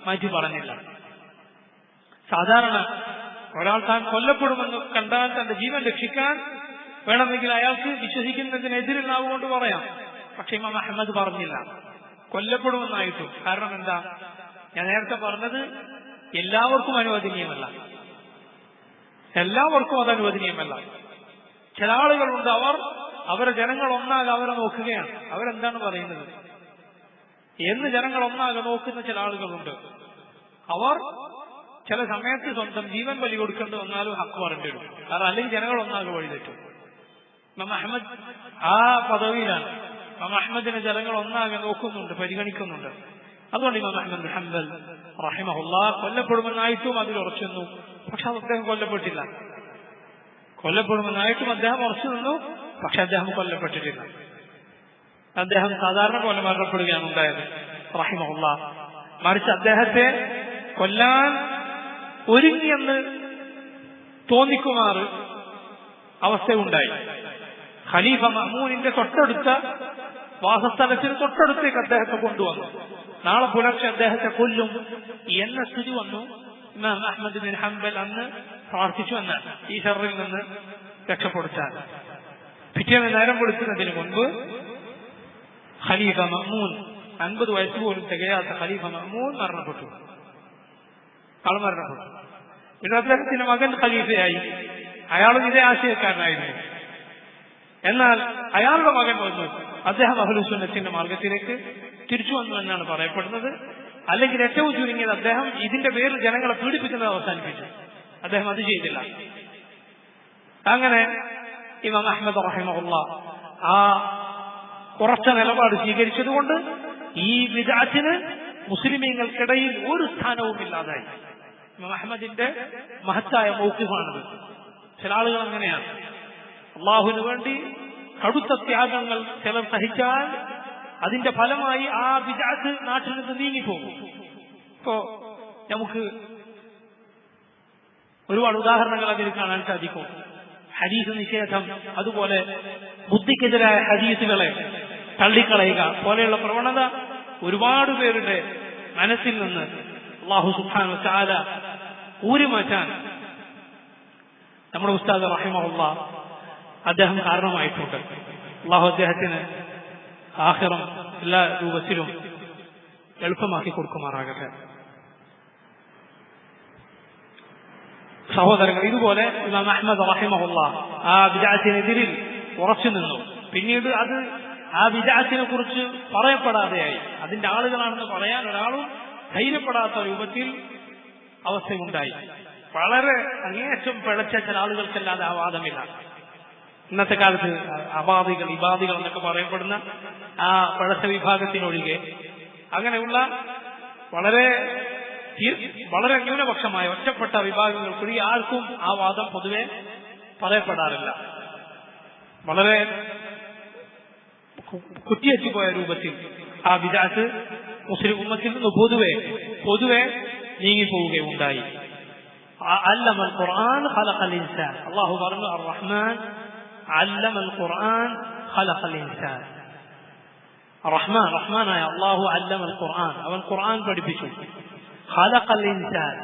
മാറ്റി പറഞ്ഞില്ല. സാധാരണ ഒരാൾ താൻ കൊല്ലപ്പെടുമെന്ന് കണ്ടാൽ തന്റെ ജീവൻ രക്ഷിക്കാൻ വേണമെങ്കിൽ അയാൾക്ക് വിശ്വസിക്കുന്നതിനെതിരിൽ നാവുകൊണ്ട് പറയാം. പക്ഷെ ഇമാം അഹ്മദ് പറഞ്ഞില്ല, കൊല്ലപ്പെടുമെന്നായിട്ടും. കാരണം എന്താ? ഞാൻ നേരത്തെ പറഞ്ഞത് എല്ലാവർക്കും അനുവദനീയമല്ല. എല്ലാവർക്കും അത് അനുവദനീയമല്ല. ചില ആളുകളുണ്ട്, അവരെ ജനങ്ങൾ ഒന്നാകെ അവരെ നോക്കുകയാണ്. അവരെന്താണ് പറയുന്നത് എന്ന് ജനങ്ങൾ ഒന്നാകെ നോക്കുന്ന ചില ആളുകളുണ്ട്. അവർ ചില സമയത്ത് സ്വന്തം ജീവൻ ബലി കൊടുക്കേണ്ടി വന്നാലും ഹക്ക് പറയേണ്ടി വരും. കാരണം അല്ലെങ്കിൽ ജനങ്ങൾ ഒന്നാകെ വഴിതെറ്റും. ഇമാം അഹ്മദ് ആ പദവിയിലാണ്. ഇമാം അഹ്മദിനെ ജനങ്ങൾ ഒന്നാകെ നോക്കുന്നുണ്ട്, പരിഗണിക്കുന്നുണ്ട്. അതുകൊണ്ട് ഇമാം അഹ്മദ് ബിൻ ഹംബൽ റഹിമഹുല്ലാഹ് കൊല്ലപ്പെടുമെന്നായിട്ടും അതിൽ ഉറച്ചു. പക്ഷെ അദ്ദേഹം കൊല്ലപ്പെട്ടില്ല. കൊല്ലപ്പെടുമെന്നായിട്ടും അദ്ദേഹം ഉറച്ചു നിന്നു. പക്ഷെ അദ്ദേഹം കൊല്ലപ്പെട്ടിട്ടില്ല. അദ്ദേഹം സാധാരണ പോലെ മരണപ്പെടുകയാണ് ഉണ്ടായത് റഹിമഹുല്ലാഹ്. മറിച്ച് അദ്ദേഹത്തെ കൊല്ലാൻ ഒരുങ്ങിയെന്ന് തോന്നിക്കുമാറ് അവസ്ഥയുണ്ടായി. ഖലീഫ മഅ്മൂനിന്റെ തൊട്ടടുത്ത വാസസ്ഥലത്തിന് തൊട്ടടുത്തേക്ക് അദ്ദേഹത്തെ കൊണ്ടുവന്നു. നാളെ പുലർച്ചെ അദ്ദേഹത്തെ കൊല്ലും എന്ന സ്ഥിതി വന്നു. ഇമാം അഹ്മദ് ബിൻ ഹംബൽ അന്ന് പ്രാർത്ഥിച്ചു എന്നാണ്, ഈ ഷർറിൽ നിന്ന് രക്ഷപ്പെടുത്താൻ. പിറ്റേന്ന് നേരം വെളുക്കുന്നതിന് മുൻപ് ഖലീഫ മഅ്മൂൻ, 50 വയസ്സ് പോലും തികയാത്ത ഖലീഫ മഅ്മൂൻ മരണപ്പെട്ടു. ആൾ മരണപ്പെട്ടു. ഇത് അദ്ദേഹത്തിന്റെ മകൻ ഖലീഫയായി. അയാളും ഇതേ ആശയക്കാരനായിരുന്നു. എന്നാൽ അയാളുടെ മകൻ വന്നു. അദ്ദേഹം അഹ്ലുസുന്നത്തിന്റെ മാർഗത്തിലേക്ക് തിരിച്ചു വന്നു എന്നാണ് പറയപ്പെടുന്നത്. അല്ലെങ്കിൽ ഏറ്റവും ചുരുങ്ങിയത് അദ്ദേഹം ഇതിന്റെ പേരിൽ ജനങ്ങളെ പീഡിപ്പിക്കുന്നത് അവസാനിപ്പിച്ചു. അദ്ദേഹം അത് ചെയ്തില്ല. അങ്ങനെ ഇമാം അഹ്മദ് റഹിമഹുല്ലാഹ് ആ ഉറച്ച നിലപാട് സ്വീകരിച്ചതുകൊണ്ട് ഈ ബിദ്അത്തിന് മുസ്ലിമീങ്ങൾക്കിടയിൽ ഒരു സ്ഥാനവും ഇല്ലാതായി. ഇമാം അഹ്മദിന്റെ മഹത്തായ മൗഖിഫാണത്. ചില ആളുകൾ അങ്ങനെയാണ്. അള്ളാഹുവിന് വേണ്ടി കടുത്ത ത്യാഗങ്ങൾ ചിലർ സഹിച്ചാൽ അതിന്റെ ഫലമായി ആ ബിദ്അത്ത് നാട്ടിൽ നിന്ന് നീങ്ങിപ്പോകും. ഇപ്പോ നമുക്ക് ഒരുപാട് ഉദാഹരണങ്ങൾ അതിൽ കാണാൻ സാധിക്കും. ഹദീസ് നിഷേധം, അതുപോലെ ബുദ്ധിക്കെതിരായ ഹദീസുകളെ തള്ളിക്കളയുക പോലെയുള്ള പ്രവണത ഒരുപാട് പേരുടെ മനസ്സിൽ നിന്ന് അല്ലാഹു സുബ്ഹാനഹു വ തആല ഊരിമാറ്റാൻ നമ്മുടെ ഉസ്താദ് റഹിമഹുല്ലാഹ് അദ്ദേഹം കാരണമായിട്ടുണ്ട്. അല്ലാഹു അദ്ദേഹത്തിന് ആഖിറം എല്ലാ രൂപത്തിലും എളുപ്പമാക്കി കൊടുക്കുമാറാകട്ടെ. സഹോദരങ്ങൾ, ഇതുപോലെ ഇമാം അഹ്മദ് റഹിമഹുല്ലാഹ് ആ ബിദ്അത്തിനെതിരിൽ ഉറച്ചു നിന്നു. പിന്നീട് അത് ആ ബിദ്അത്തിനെ കുറിച്ച് പറയപ്പെടാതെയായി. അതിന്റെ ആളുകളാണെന്ന് പറയാൻ ഒരാളും ധൈര്യപ്പെടാത്ത രൂപത്തിൽ അവസ്ഥയുണ്ടായി. വളരെ അങ്ങേയറ്റം പിഴച്ച ചില ആളുകൾക്കല്ലാതെ ആ വാദമില്ല. ഇന്നത്തെ കാലത്ത് അബാദികൾ ഇബാദികൾ എന്നൊക്കെ പറയപ്പെടുന്ന ആ പിഴച്ച വിഭാഗത്തിനൊഴികെ അങ്ങനെയുള്ള വളരെ വളരെ ന്യൂനപക്ഷമായ ഒറ്റപ്പെട്ട വിഭാഗങ്ങൾക്കൊഴികെ ആർക്കും ആ വാദം പൊതുവെ പറയപ്പെടാറില്ല. വളരെ കുറ്റിയച്ചുപോയ രൂപത്തിൽ ആ ബിദ്അത്ത് മുസ്ലിം ഉമ്മത്തിൽ നിന്ന് പൊതുവെ നീങ്ങിപ്പോവുകയുണ്ടായി. അല്ലമൽ ഖുർആൻ ഖലഖൽ ഇൻസാൻ. അല്ലാഹു പറഞ്ഞു അർ-റഹ്മാൻ അല്ലമൽ ഖുർആൻ ഖലഖൽ ഇൻസാൻ. റഹ്മാൻ റഹ്മാനായ അല്ലാഹു അല്ലമൽ ഖുർആൻ, അവൻ ഖുർആൻ പഠിപ്പിച്ചു. ഖലഖൽ ഇൻസാൻ,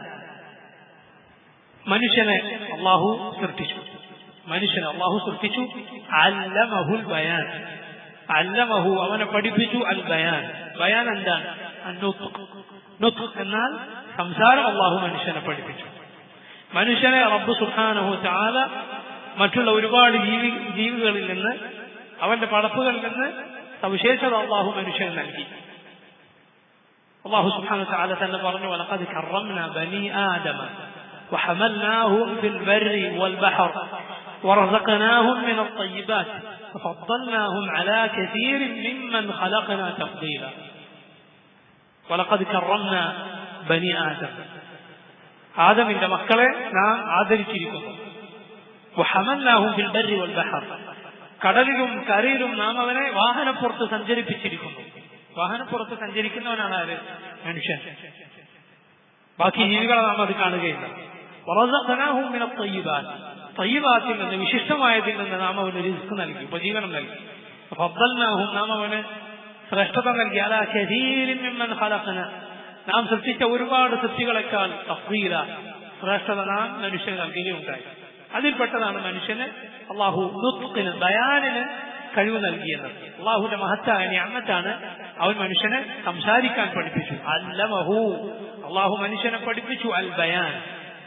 മനുഷ്യനെ അല്ലാഹു സൃഷ്ടിച്ചു. അല്ലമഹുൽ ബയാൻ, അല്ലമഹു അവനെ പഠിപ്പിച്ചു. അൽ ബയാൻ, ബയാൻ എന്താണ്? നുത്ഖ് എന്നാൽ സംസാരം. അല്ലാഹു മനുഷ്യനെ പഠിപ്പിച്ചു. മനുഷ്യനെ റബ്ബ് സുബ്ഹാനഹു തആല മറ്റുള്ള ഒരുപാട് ജീവികളിൽ നിന്ന്, അവന്റെ പടപ്പുകളിൽ നിന്ന് സവിശേഷത അല്ലാഹു മനുഷ്യന് നൽകി. അല്ലാഹു സുബ്ഹാനഹു തആല തന്നെ പറഞ്ഞു, വലഖദ് കറംനാ ബനി ആദമ വഹമൽനാഹും ഫിൽ ബർരി വൽ ബഹർ ورزقناهم من الطيبات وفضلناهم على كثير ممن خلقنا تفضيلا ولقد كرمنا بني آدم. ആദമിന്റെ മക്കളെ നാം ആദരിച്ചിരിക്കുന്നു. വഹമൽനാഹും ഫിൽ ബർരി വൽ ബഹർ, കടലിലും കരയിലും നാം അവനെ വാഹനപ്പുറത്ത് സഞ്ചരിപ്പിച്ചിരിക്കുന്നു. വാഹനപ്പുറത്ത് സഞ്ചരിക്കുന്നവനാണ് ആര്? മനുഷ്യൻ. ബാക്കി ജീവികളെ നാം അത് കാണുകയില്ല. വറസഖനാഹും മിനൽ ത്വയ്യിബാത്ത്, ത്വയ്യിബാത്തിൽ നിന്ന് വിശിഷ്ടമായതിൽ നിന്ന് നാം അവന് റിസ്ക് നൽകി, ഉപജീവനം നൽകി. ഫദ്ദൽനാഹും, നാം അവന് ശ്രേഷ്ഠത നൽകി. അലാ കസീരിൻ മിമ്മൻ ഖലഖന, നാം സൃഷ്ടിച്ച ഒരുപാട് സൃഷ്ടികളെക്കാൾ തഫ്ദീല, ശ്രേഷ്ഠത നാം മനുഷ്യന് നൽകുകയുണ്ടായി. അതിൽപ്പെട്ടതാണ് മനുഷ്യന് അല്ലാഹു നുത്ഖിന്, ബയാനിന് കഴിവ് നൽകിയെന്നത്. അല്ലാഹുവിന്റെ മഹത്തായ നിഅമത്താണ് അവൻ മനുഷ്യനെ സംസാരിക്കാൻ പഠിപ്പിച്ചു. അല്ലമഹു, അല്ലാഹു മനുഷ്യനെ പഠിപ്പിച്ചു. അൽ ബയാൻ,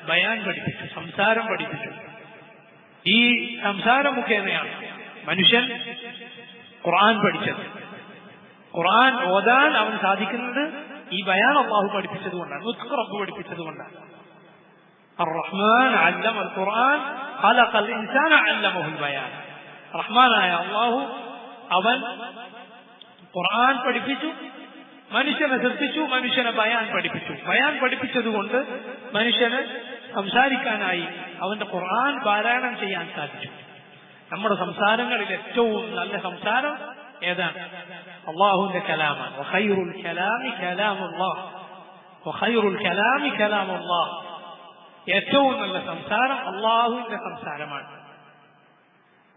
ബയാൻ പഠിപ്പിച്ചു, സംസാരം പഠിപ്പിച്ചു. ഈ സംസാരം മുഖേനയാണ് മനുഷ്യൻ ഖുർആൻ പഠിച്ചത്. ഖുർആൻ ഓതാൻ അവൻ സാധിക്കുന്നത് ഈ ബയാൻ അല്ലാഹു പഠിപ്പിച്ചതുകൊണ്ടാണ്, നുത്ഖ് റബ്ബ് പഠിപ്പിച്ചതുകൊണ്ടാണ്. അർ-റഹ്മാൻ അല്ലമൽ ഖുർആൻ ഖലഖൽ ഇൻസാന അല്ലമഹുൽ ബയാൻ. റഹ്മാനായ അല്ലാഹു അവൻ ഖുർആൻ പഠിപ്പിച്ചു, മനുഷ്യനെ സൃഷ്ടിച്ചു, മനുഷ്യനെ ബയാൻ പഠിപ്പിച്ചു. ബയാൻ പഠിപ്പിച്ചതുകൊണ്ട് മനുഷ്യന് സംസാരിക്കാനായി അവന്റെ ഖുർആൻ പാരായണം ചെയ്യാൻ സാധിച്ചു. നമ്മുടെ സംസാരങ്ങളിൽ ഏറ്റവും നല്ല സംസാരം ഏതാണ്? അല്ലാഹുവിന്റെ കലാമാണ്. വഖൈറുൽ കലാമി കലാമുല്ലാഹ്, വഖൈറുൽ കലാമി കലാമുല്ലാഹ്. ഏറ്റവും നല്ല സംസാരം അല്ലാഹുവിന്റെ സംസാരമാണ്.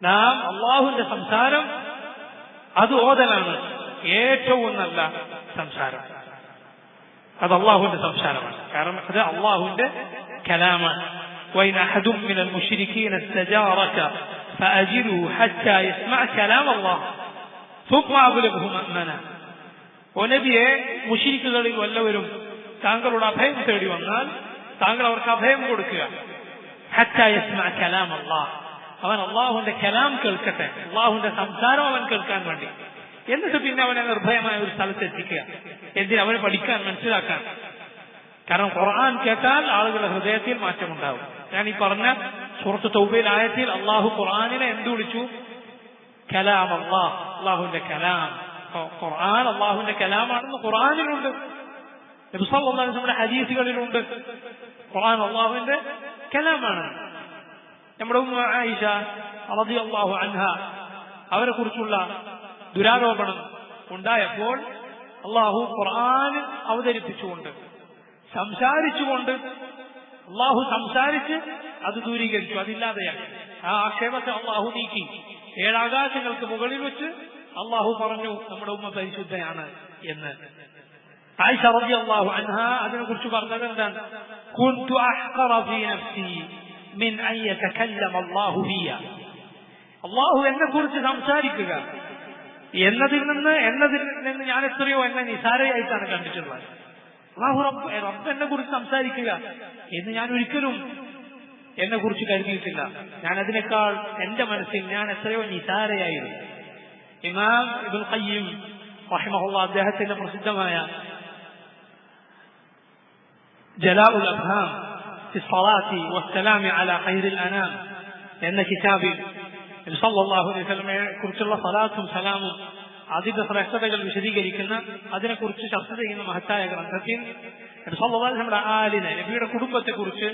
നാം അല്ലാഹുവിന്റെ സംസാരം അത് ഓതലാണ് ഏറ്റവും നല്ല സംസാരം. അത് അല്ലാഹുവിന്റെ സംസാരമാണ്. കാരണം അത് അല്ലാഹുവിന്റെ കലാമാണ്. وإن أحد من المشركين استجارك فأجره حتى يسمع كلام الله ثم أبلغه مأمنا. നബിയെ, മുശ്രിക്കുകളിൽ വല്ലവരും താങ്കളുടെ അഭയം തേടി വന്നാൽ താങ്കൾ അവർക്ക് അഭയം കൊടുക്കുക. ഹത്താ യസ്മഅ കലാം അല്ലാഹ്, അവൻ അല്ലാഹുവിന്റെ കലാം കേൾക്കട്ടെ, അല്ലാഹുവിന്റെ സംസാരം അവൻ കേൾക്കാൻ വേണ്ടി. എന്നിട്ട് പിന്നെ അവനെ നിർഭയമായ ഒരു സ്ഥലത്ത് എത്തിക്കുക. എന്തിന്? അവന് പഠിക്കാൻ, മനസ്സിലാക്കാൻ. കാരണം ഖുർആൻ കേട്ടാൽ ആളുകളുടെ ഹൃദയത്തിൽ മാറ്റമുണ്ടാവും. ഞാൻ ഈ പറഞ്ഞ സൂറത്ത് തൗബയിൽ ആയത്തിൽ അല്ലാഹു ഖുർആനിനെ എന്ത് വിളിച്ചു? കലാം അല്ലാഹ്, അല്ലാഹുവിന്റെ കലാം. ഖുർആൻ അല്ലാഹുവിന്റെ കലാമാണെന്ന് ഖുർആനിലുണ്ട്, നബി സല്ലല്ലാഹു അലൈഹി വസല്ലമയുടെ ഹദീസുകളിലുണ്ട്. ഖുർആൻ അല്ലാഹുവിന്റെ കലാമാണ്. നമ്മുടെ ഉമ്മ ആയിഷ റളിയല്ലാഹു അൻഹ, അവരെ കുറിച്ചുള്ള ദുരാരോപണം ഉണ്ടായപ്പോൾ അല്ലാഹു ഖുർആൻ അവതരിപ്പിച്ചുകൊണ്ട്, സംസാരിച്ചുകൊണ്ട്, അല്ലാഹു സംസാരിച്ച് അത് ദൂരീകരിച്ചു, അതില്ലാതെയാക്കി. ആ ആക്ഷേപത്തെ അല്ലാഹു നീക്കി. 7 ആകാശങ്ങൾക്ക് മുകളിൽ വെച്ച് അല്ലാഹു പറഞ്ഞു നമ്മുടെ ഉമ്മ പരിശുദ്ധയാണ് എന്ന്. ആയിഷ റളിയല്ലാഹു അൻഹ അതിനെക്കുറിച്ച് പറഞ്ഞത് എന്താണ്? കുൻതു അഹ്ഖറ ഫീ നഫ്സി മിൻ അൻ യതകല്ലമ അല്ലാഹു ഫിയ. അല്ലാഹു എന്നെ കുറിച്ച് സംസാരിക്കുക, എന്നതിൽ നിന്ന് ഞാൻ എത്രയോ എന്നെ നിസാരയായിട്ടാണ് കണ്ടിട്ടുള്ളത്. റബ്ബ് എന്നെ കുറിച്ച് സംസാരിക്കുക എന്ന് ഞാൻ ഒരിക്കലും എന്നെ കുറിച്ച് കരുതിയിട്ടില്ല. ഞാൻ അതിനേക്കാൾ എന്റെ മനസ്സിൽ ഞാൻ എത്രയോ നിസാരയായിരുന്നു. ഇമാം ഇബ്നുൽ ഖയ്യിം റഹിമഹുല്ലാഹ് അദ്ദേഹത്തിന്റെ പ്രസിദ്ധമായ ജലാഉൽ അഫ്ഹാം ഫി സ്വലാത്തി വസ്സലാമി അലാ ഖൈറിൽ അനാം എന്ന കിതാബിൽ നബി സല്ലല്ലാഹു അലൈഹി വസല്ലമയെ കുറിച്ചുള്ള സ്വലാത്തും സലാമും അതിന്റെ ശ്രേഷ്ഠതകൾ വിശദീകരിക്കുന്ന അതിനെക്കുറിച്ച് ചർച്ച ചെയ്യുന്ന മഹത്തായ ഗ്രന്ഥത്തിൽ നബി സല്ലല്ലാഹു അലൈഹി വസല്ലമയുടെ ആലിനെ നബിയുടെ കുടുംബത്തെക്കുറിച്ച്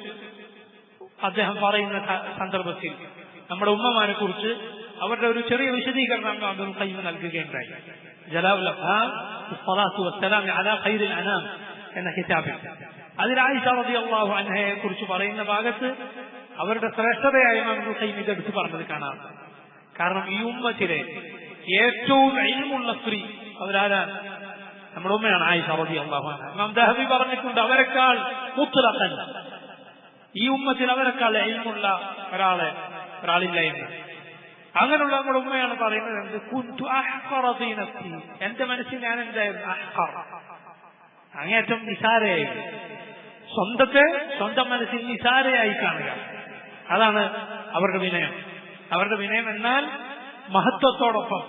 അദ്ദേഹം പറയുന്ന സന്ദർഭത്തിൽ നമ്മുടെ ഉമ്മമാരെ കുറിച്ച് അവരുടെ ഒരു ചെറിയ വിശദീകരണം ഇബ്നുൽ ഖയ്യിം നൽകുകയുണ്ടായി. ജലാഉൽ അഫ്ഹാം ഫി സ്വലാത്തി വസ്സലാമി അലാ ഖൈറിൽ അനാം എന്ന കിതാബിൽ അതിൽ ആയിഷ റളിയല്ലാഹു അൻഹയെ കുറിച്ച് പറയുന്ന ഭാഗത്ത് അവരുടെ ശ്രേഷ്ഠതയായ ഇബ്നുൽ ഖയ്യിം ഇതെടുത്ത് പറഞ്ഞത് കാണാം. കാരണം ഈ ഉമ്മത്തിലെ ഏറ്റവും ഇൽമുള്ള സ്ത്രീ അവരാരാണ്? നമ്മുടെ ഉമ്മയാണ് ആയിഷ റളിയല്ലാഹു അൻഹ. ഇമാം ദഹബി പറഞ്ഞിട്ടുണ്ട് അവരെക്കാൾ മുത്ലഖൻ ഈ ഉമ്മത്തിൽ അവരെക്കാൾ ഇൽമുള്ള ഒരാളില്ല എന്ന്. അങ്ങനെയുള്ള നമ്മുടെ ഉമ്മയാണ് പറയുന്നത് കുന്തു അഹ്ഖറ ഫീ നഫ്സി, എന്റെ മനസ്സിൽ ഞാൻ എന്തായിരുന്നു? അഹ്ഖർ, അങ്ങേറ്റം നിസാരയായിരുന്നു. സ്വന്തം മനസ്സിൽ നിസാരയായി കാണുക, അതാണ് അവരുടെ വിനയം. അവരുടെ വിനയം എന്നാൽ മഹത്വത്തോടൊപ്പം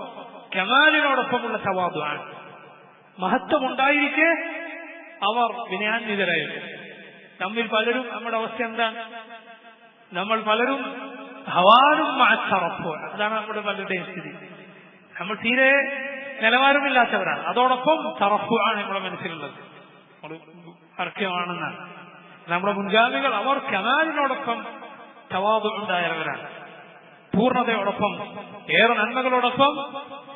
കമാലിനോടൊപ്പമുള്ള തവാദുആണ്. മഹത്വം ഉണ്ടായിരിക്കെ അവർ വിനയാന്വിതരായിരുന്നു. നമ്മിൽ പലരും നമ്മുടെ അവസ്ഥ എന്താണ്? നമ്മൾ പലരും ഹവാനും മാറ്ററപ്പോ, അതാണ് നമ്മുടെ പലരുടെയും സ്ഥിതി. നമ്മൾ തീരെ നിലവാരമില്ലാത്തവരാണ്. അതോടൊപ്പം തറഫു ആണ് നമ്മുടെ മനസ്സിലുള്ളത്, അർഹ്യമാണെന്നാണ്. നമ്മുടെ മുൻഗാമികൾ അവർ കമാലിനോടൊപ്പം തവാദു ഉണ്ടായവരാണ്, പൂർണ്ണതയോടൊപ്പം ഏറെ നന്മകളോടൊപ്പം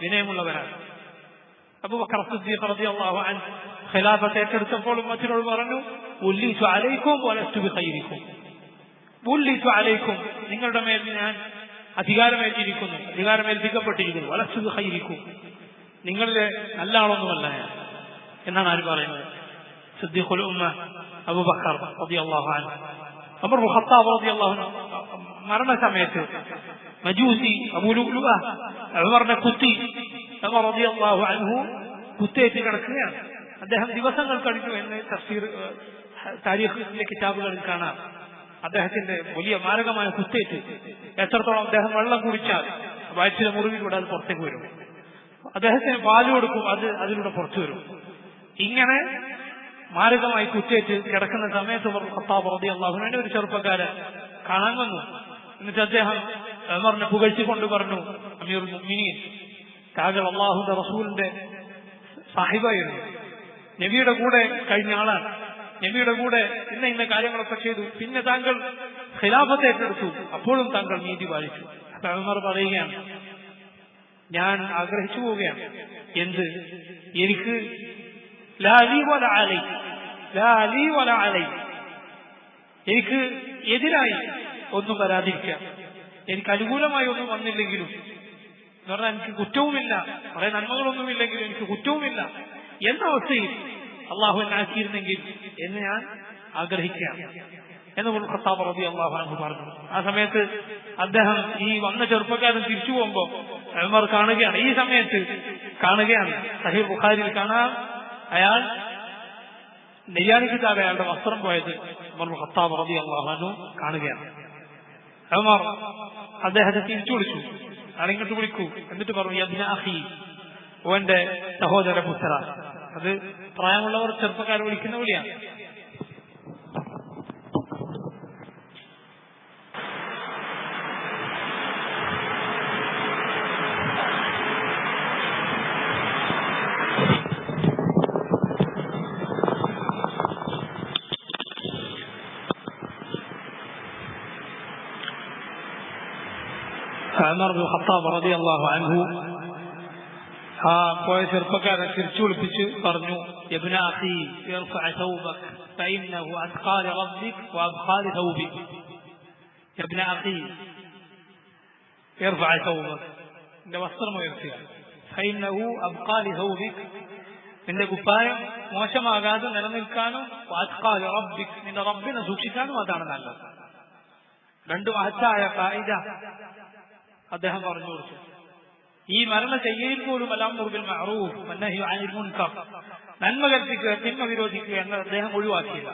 വിനയമുള്ളവരാണ്. അബൂബക്കർ സിദ്ദീഖ് റളിയല്ലാഹു അൻഹു ഖിലാഫത്ത് ഏറ്റെടുത്തപ്പോൾ ഉമ്മത്തിനോട് പറഞ്ഞു, ഉല്ലീതു അലൈക്കും വലസ്തു ബിഖൈരിക്കും, ഉല്ലീതു അലൈക്കും, നിങ്ങളുടെ മേൽ ഞാൻ അധികാരമേറ്റിരിക്കുന്നു, അധികാരമേൽപ്പിക്കപ്പെട്ടിരിക്കുന്നു, വലസ്തു ബിഖൈരിക്കും, നിങ്ങളിലെ നല്ല ആളൊന്നുമല്ല ഞാൻ എന്നാണ് ആര് പറയുന്നത്? സിദ്ദീഖുൽ ഉമ്മ അബൂബക്കർ റളിയല്ലാഹു അൻഹു. ഉമർ ഇബ്നുൽ ഖത്താബ് റളിയല്ലാഹു അൻഹു മരണസമയത്ത് മജൂസി അബൂ ലുഅ്ലുഅ ഉമറിനെ കുത്തി, ഉമർ റളിയല്ലാഹു അൻഹു കുത്തേറ്റ് കിടക്കുകയാണ്. അദ്ദേഹം ദിവസങ്ങൾ കഴിഞ്ഞു എന്ന് തഫ്സീർ താരീഖിലെ കിതാബുകളിൽ കാണാം. അദ്ദേഹത്തിന്റെ വലിയ മാരകമായ കുത്തേറ്റ്, എത്രത്തോളം അദ്ദേഹം വെള്ളം കുടിച്ചാൽ വയറ്റിലെ മുറിവിലൂടെ അത് പുറത്തേക്ക് വരും, അദ്ദേഹത്തിന് പാല് കൊടുക്കും, അതിലൂടെ പുറത്തു വരും. ഇങ്ങനെ മാരകമായി കുത്തേറ്റ് കിടക്കുന്ന സമയത്ത് ഉമർ ഖത്താബ് റളിയല്ലാഹു അൻഹു ഒരു ചെറുപ്പക്കാരൻ കാണാൻ വന്നു. എന്നിട്ട് അദ്ദേഹം ഉമറിനെ പുകഴ്ത്തിക്കൊണ്ട് പറഞ്ഞു, അമീറുൽ മുഅ്മിനീൻ, താങ്കൾ അല്ലാഹുവിന്റെ റസൂലിന്റെ സാഹിബായിരുന്നു, നബിയുടെ കൂടെ കഴിഞ്ഞ ആളാണ്, നബിയുടെ കൂടെ ഇന്ന കാര്യങ്ങളൊക്കെ ചെയ്തു, പിന്നെ താങ്കൾ ഖിലാഫത്ത് ഏറ്റെടുത്തു, അപ്പോഴും താങ്കൾ നീതി പാലിച്ചു. അപ്പൊ ഉമർ പറയുകയാണ്, ഞാൻ ആഗ്രഹിച്ചു പോവുകയാണ്, എന്ത്? എനിക്ക് എനിക്ക് എതിരായി ഒന്നും വരാതിരിക്കാം, എനിക്ക് അനുകൂലമായി ഒന്നും വന്നില്ലെങ്കിലും എന്ന് പറഞ്ഞാൽ എനിക്ക് കുറ്റവുമില്ല, കുറെ നന്മകളൊന്നുമില്ലെങ്കിലും എനിക്ക് കുറ്റവുമില്ല എന്ന അവസ്ഥയിൽ അള്ളാഹു എന്നെ ആക്കിയിരുന്നെങ്കിൽ എന്ന് ഞാൻ ആഗ്രഹിക്കുകയാണ് എന്ന് ഉമർ ഖത്താബ് റളിയല്ലാഹു അൻഹു പറഞ്ഞു. ആ സമയത്ത് അദ്ദേഹം ഈ വന്ന ചെറുപ്പക്കാരൻ തിരിച്ചു പോകുമ്പോ ഉമർ കാണുകയാണ്, ഈ സമയത്ത് കാണുകയാണ്, സഹീഹ് ബുഖാരിയിൽ കാണാം, അയാൾ നെയ്യാനിക്ക് താഴെ അയാളുടെ വസ്ത്രം പോയത് ഉമർ ഖത്താബ് റളിയല്ലാഹു അൻഹു കാണുകയാണ്. ഉമർ അദ്ദേഹത്തെ തിരിച്ചു വിളിച്ചു, ആളിങ്ങോട്ട് വിളിക്കൂ, എന്നിട്ട് പറഞ്ഞു, യബ്ന അഖി, ഓന്റെ സഹോദര പുത്ര. അത് പ്രായമുള്ളവർ ചെറുപ്പക്കാരെ വിളിക്കുന്ന വിളിയാണ്. ഉമർ ഇബ്നുൽ ഖത്താബ് റളിയല്ലാഹു അൻഹു ആ പോയ ചെറുപ്പക്കാരനെ തിരിച്ചു വിളിപ്പിച്ച് പറഞ്ഞു, യബ്ന അഖി ഇർഫഅ തൗബക ഫഇന്നഹു അത്ഖാ ലറബ്ബിക വഅബ്ഖാ ലതൗബിക. യബ്ന അഖി ഇർഫഅ തൗബക, നിന്റെ വസ്ത്രം ഉയർത്തുക, ഫഇന്നഹു അബ്ഖാ ലതൗബിക, നിന്റെ കുപ്പായം മോശമാകാതെ നിലനിൽക്കാനും വഅത്ഖാ ലറബ്ബിക, നിന്റെ റബ്ബിനെ സൂക്ഷിക്കാനും അതാണ് നല്ലത്. രണ്ട് മഹത്തായ ഫായിദ അദ്ദേഹം പറഞ്ഞു കൊടുത്തു. ഈ മരണ ചെയ്യയിൽ പോലും അൽഅംറു ബിൽ മഅറൂഫ് വന്നഹ്യു അനിൽ മുൻകർ, നന്മ കൽപ്പിക്കുക തിന്മ വിരോധിക്കുക എന്ന് അദ്ദേഹം ഒഴിവാക്കിയില്ല.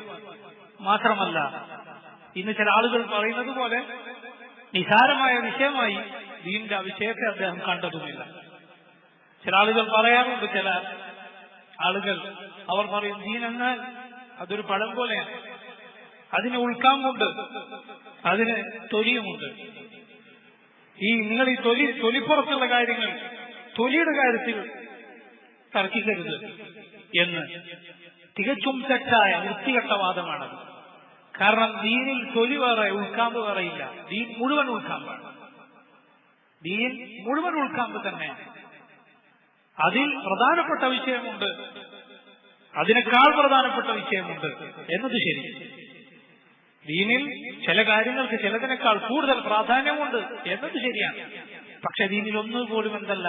മാത്രമല്ല, ഇന്ന് ചില ആളുകൾ പറയുന്നത് പോലെ നിസാരമായ വിഷയമായി ദീനിന്റെ ആ വിഷയത്തെ അദ്ദേഹം കണ്ടതുമില്ല. ചില ആളുകൾ പറയാറുണ്ട്, ചില ആളുകൾ അവർ പറയും ദീൻ എന്നാൽ അതൊരു പഴം പോലെയാണ്, അതിന് ഉൾക്കാമ്പുണ്ട്, അതിന് തൊലിയുമുണ്ട്. നിങ്ങൾ ഈ തൊലിപ്പുറത്തുള്ള കാര്യങ്ങൾ തൊലിയുടെ കാര്യത്തിൽ തർക്കിക്കരുത് എന്ന് തികച്ചും തെറ്റായ വൃത്തികെട്ട വാദമാണത്. കാരണം ദീനിൽ തൊലി വേറെ ഉൾക്കാമ്പ് വേറെയില്ല. ദീൻ മുഴുവൻ ഉൾക്കാമ്പാണ്. ദീൻ മുഴുവൻ ഉൾക്കാമ്പ് തന്നെയാണ്. അതിൽ പ്രധാനപ്പെട്ട വിഷയമുണ്ട്, അതിനേക്കാൾ പ്രധാനപ്പെട്ട വിഷയമുണ്ട് എന്നത് ശരി. ദീനിൽ ചില കാര്യങ്ങൾക്ക് ചിലതിനേക്കാൾ കൂടുതൽ പ്രാധാന്യമുണ്ട് എന്നത് ശരിയാണ്. പക്ഷെ ദീനിൽ ഒന്നുപോലും എന്തല്ല,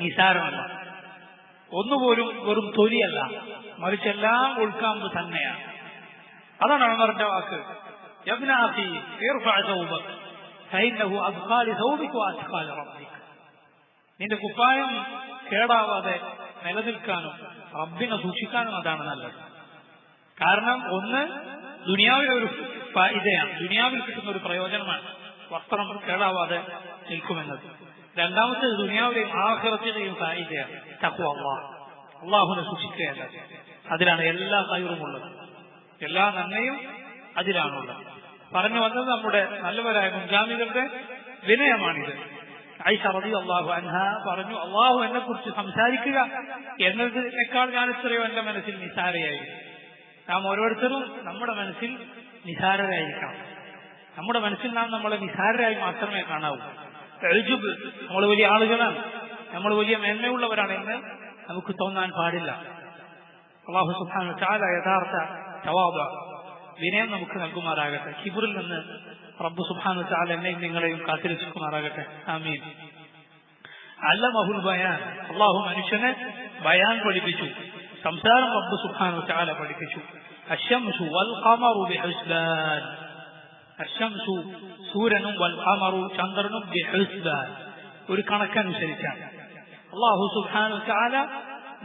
നിസാരമല്ല, ഒന്നുപോലും വെറും തൊലിയല്ല, മറിച്ചെല്ലാം ഉൾക്കാമ്പ് തന്നെയാണ്. അതാണ് ഉമറിന്റെ വാക്ക്, യബ്ന അഖി ഇർഫഅ സൗബക ഫഇന്നഹു അസ്ഖാ ലിസൗബിക വഅസ്ഖാ ലിറബ്ബിക. നിന്റെ കുപ്പായം കേടാവാതെ നിലനിൽക്കാനും റബ്ബിനെ സൂക്ഷിക്കാനും അതാണ് നല്ലത്. കാരണം ഒന്ന് ദുനിയാവിലെ ഒരു ഫായിദയാണ്, ദുനിയാവിൽ കിട്ടുന്ന ഒരു പ്രയോജനമാണ് വസ്ത്രം കേടാവാതെ നിൽക്കുമെന്നത്. രണ്ടാമത്തേത് ദുനിയാവിലെയും ആഖിറത്തിലെയും ഫായിദയാണ് തഖ്വ, അള്ളാഹുവിനെ സൂക്ഷിക്കുക എന്നത്. അതിലാണ് എല്ലാ ഖൈറുമുള്ളത്, എല്ലാ നന്മയും അതിലാണുള്ളത്. പറഞ്ഞു വന്നത് നമ്മുടെ നല്ലവരായ മുൻഗാമികളുടെ വിനയമാണിത്. ആയിഷ റളിയല്ലാഹു അൻഹ പറഞ്ഞു, അള്ളാഹു എന്നെ കുറിച്ച് സംസാരിക്കുക എന്നതിനേക്കാൾ ഞാൻ എത്രയോ എന്റെ മനസ്സിൽ നിസാരയായിരുന്നു. നാം ഓരോരുത്തരും നമ്മുടെ മനസ്സിൽ നിസാരരായിരിക്കണം. നമ്മുടെ മനസ്സിൽ നാം നമ്മളെ നിസാരരായി മാത്രമേ കാണാവൂ. എഴുജുബ്, നമ്മൾ വലിയ ആളുകളാണ്, നമ്മൾ വലിയ മേന്മയുള്ളവരാണ് എന്ന് നമുക്ക് തോന്നാൻ പാടില്ല. അല്ലാഹു സുബ്ഹാനഹു വ തആല യഥാർത്ഥ തവാദു, വിനയം നമുക്ക് നൽകുമാറാകട്ടെ. കിബ്റിൽ നിന്ന് റബ്ബ് സുബ്ഹാനഹു വ തആല എന്നെയും നിങ്ങളെയും കാത്തിരക്ഷിക്കുമാറാകട്ടെ. ആമീൻ. അല്ലമഹുൽ ബയാൻ, അല്ലാഹു മനുഷ്യനെ ബയാൻ പഠിപ്പിച്ചു, സംസാരം റബ്ബ് സുബ്ഹാനഹു വ തആല പഠിപ്പിച്ചു. അശ്ശംസു വൽ ഖമറു ബിഹുസ്ബാൻ, അശ്ശംസു സൂര്യനും വൽ ഖമറു ചന്ദ്രനും ബിഹുസ്ബാൻ, ഒരു കണക്കനുസരിച്ചാണ്. അല്ലാഹു സുബ്ഹാനഹു വ തആല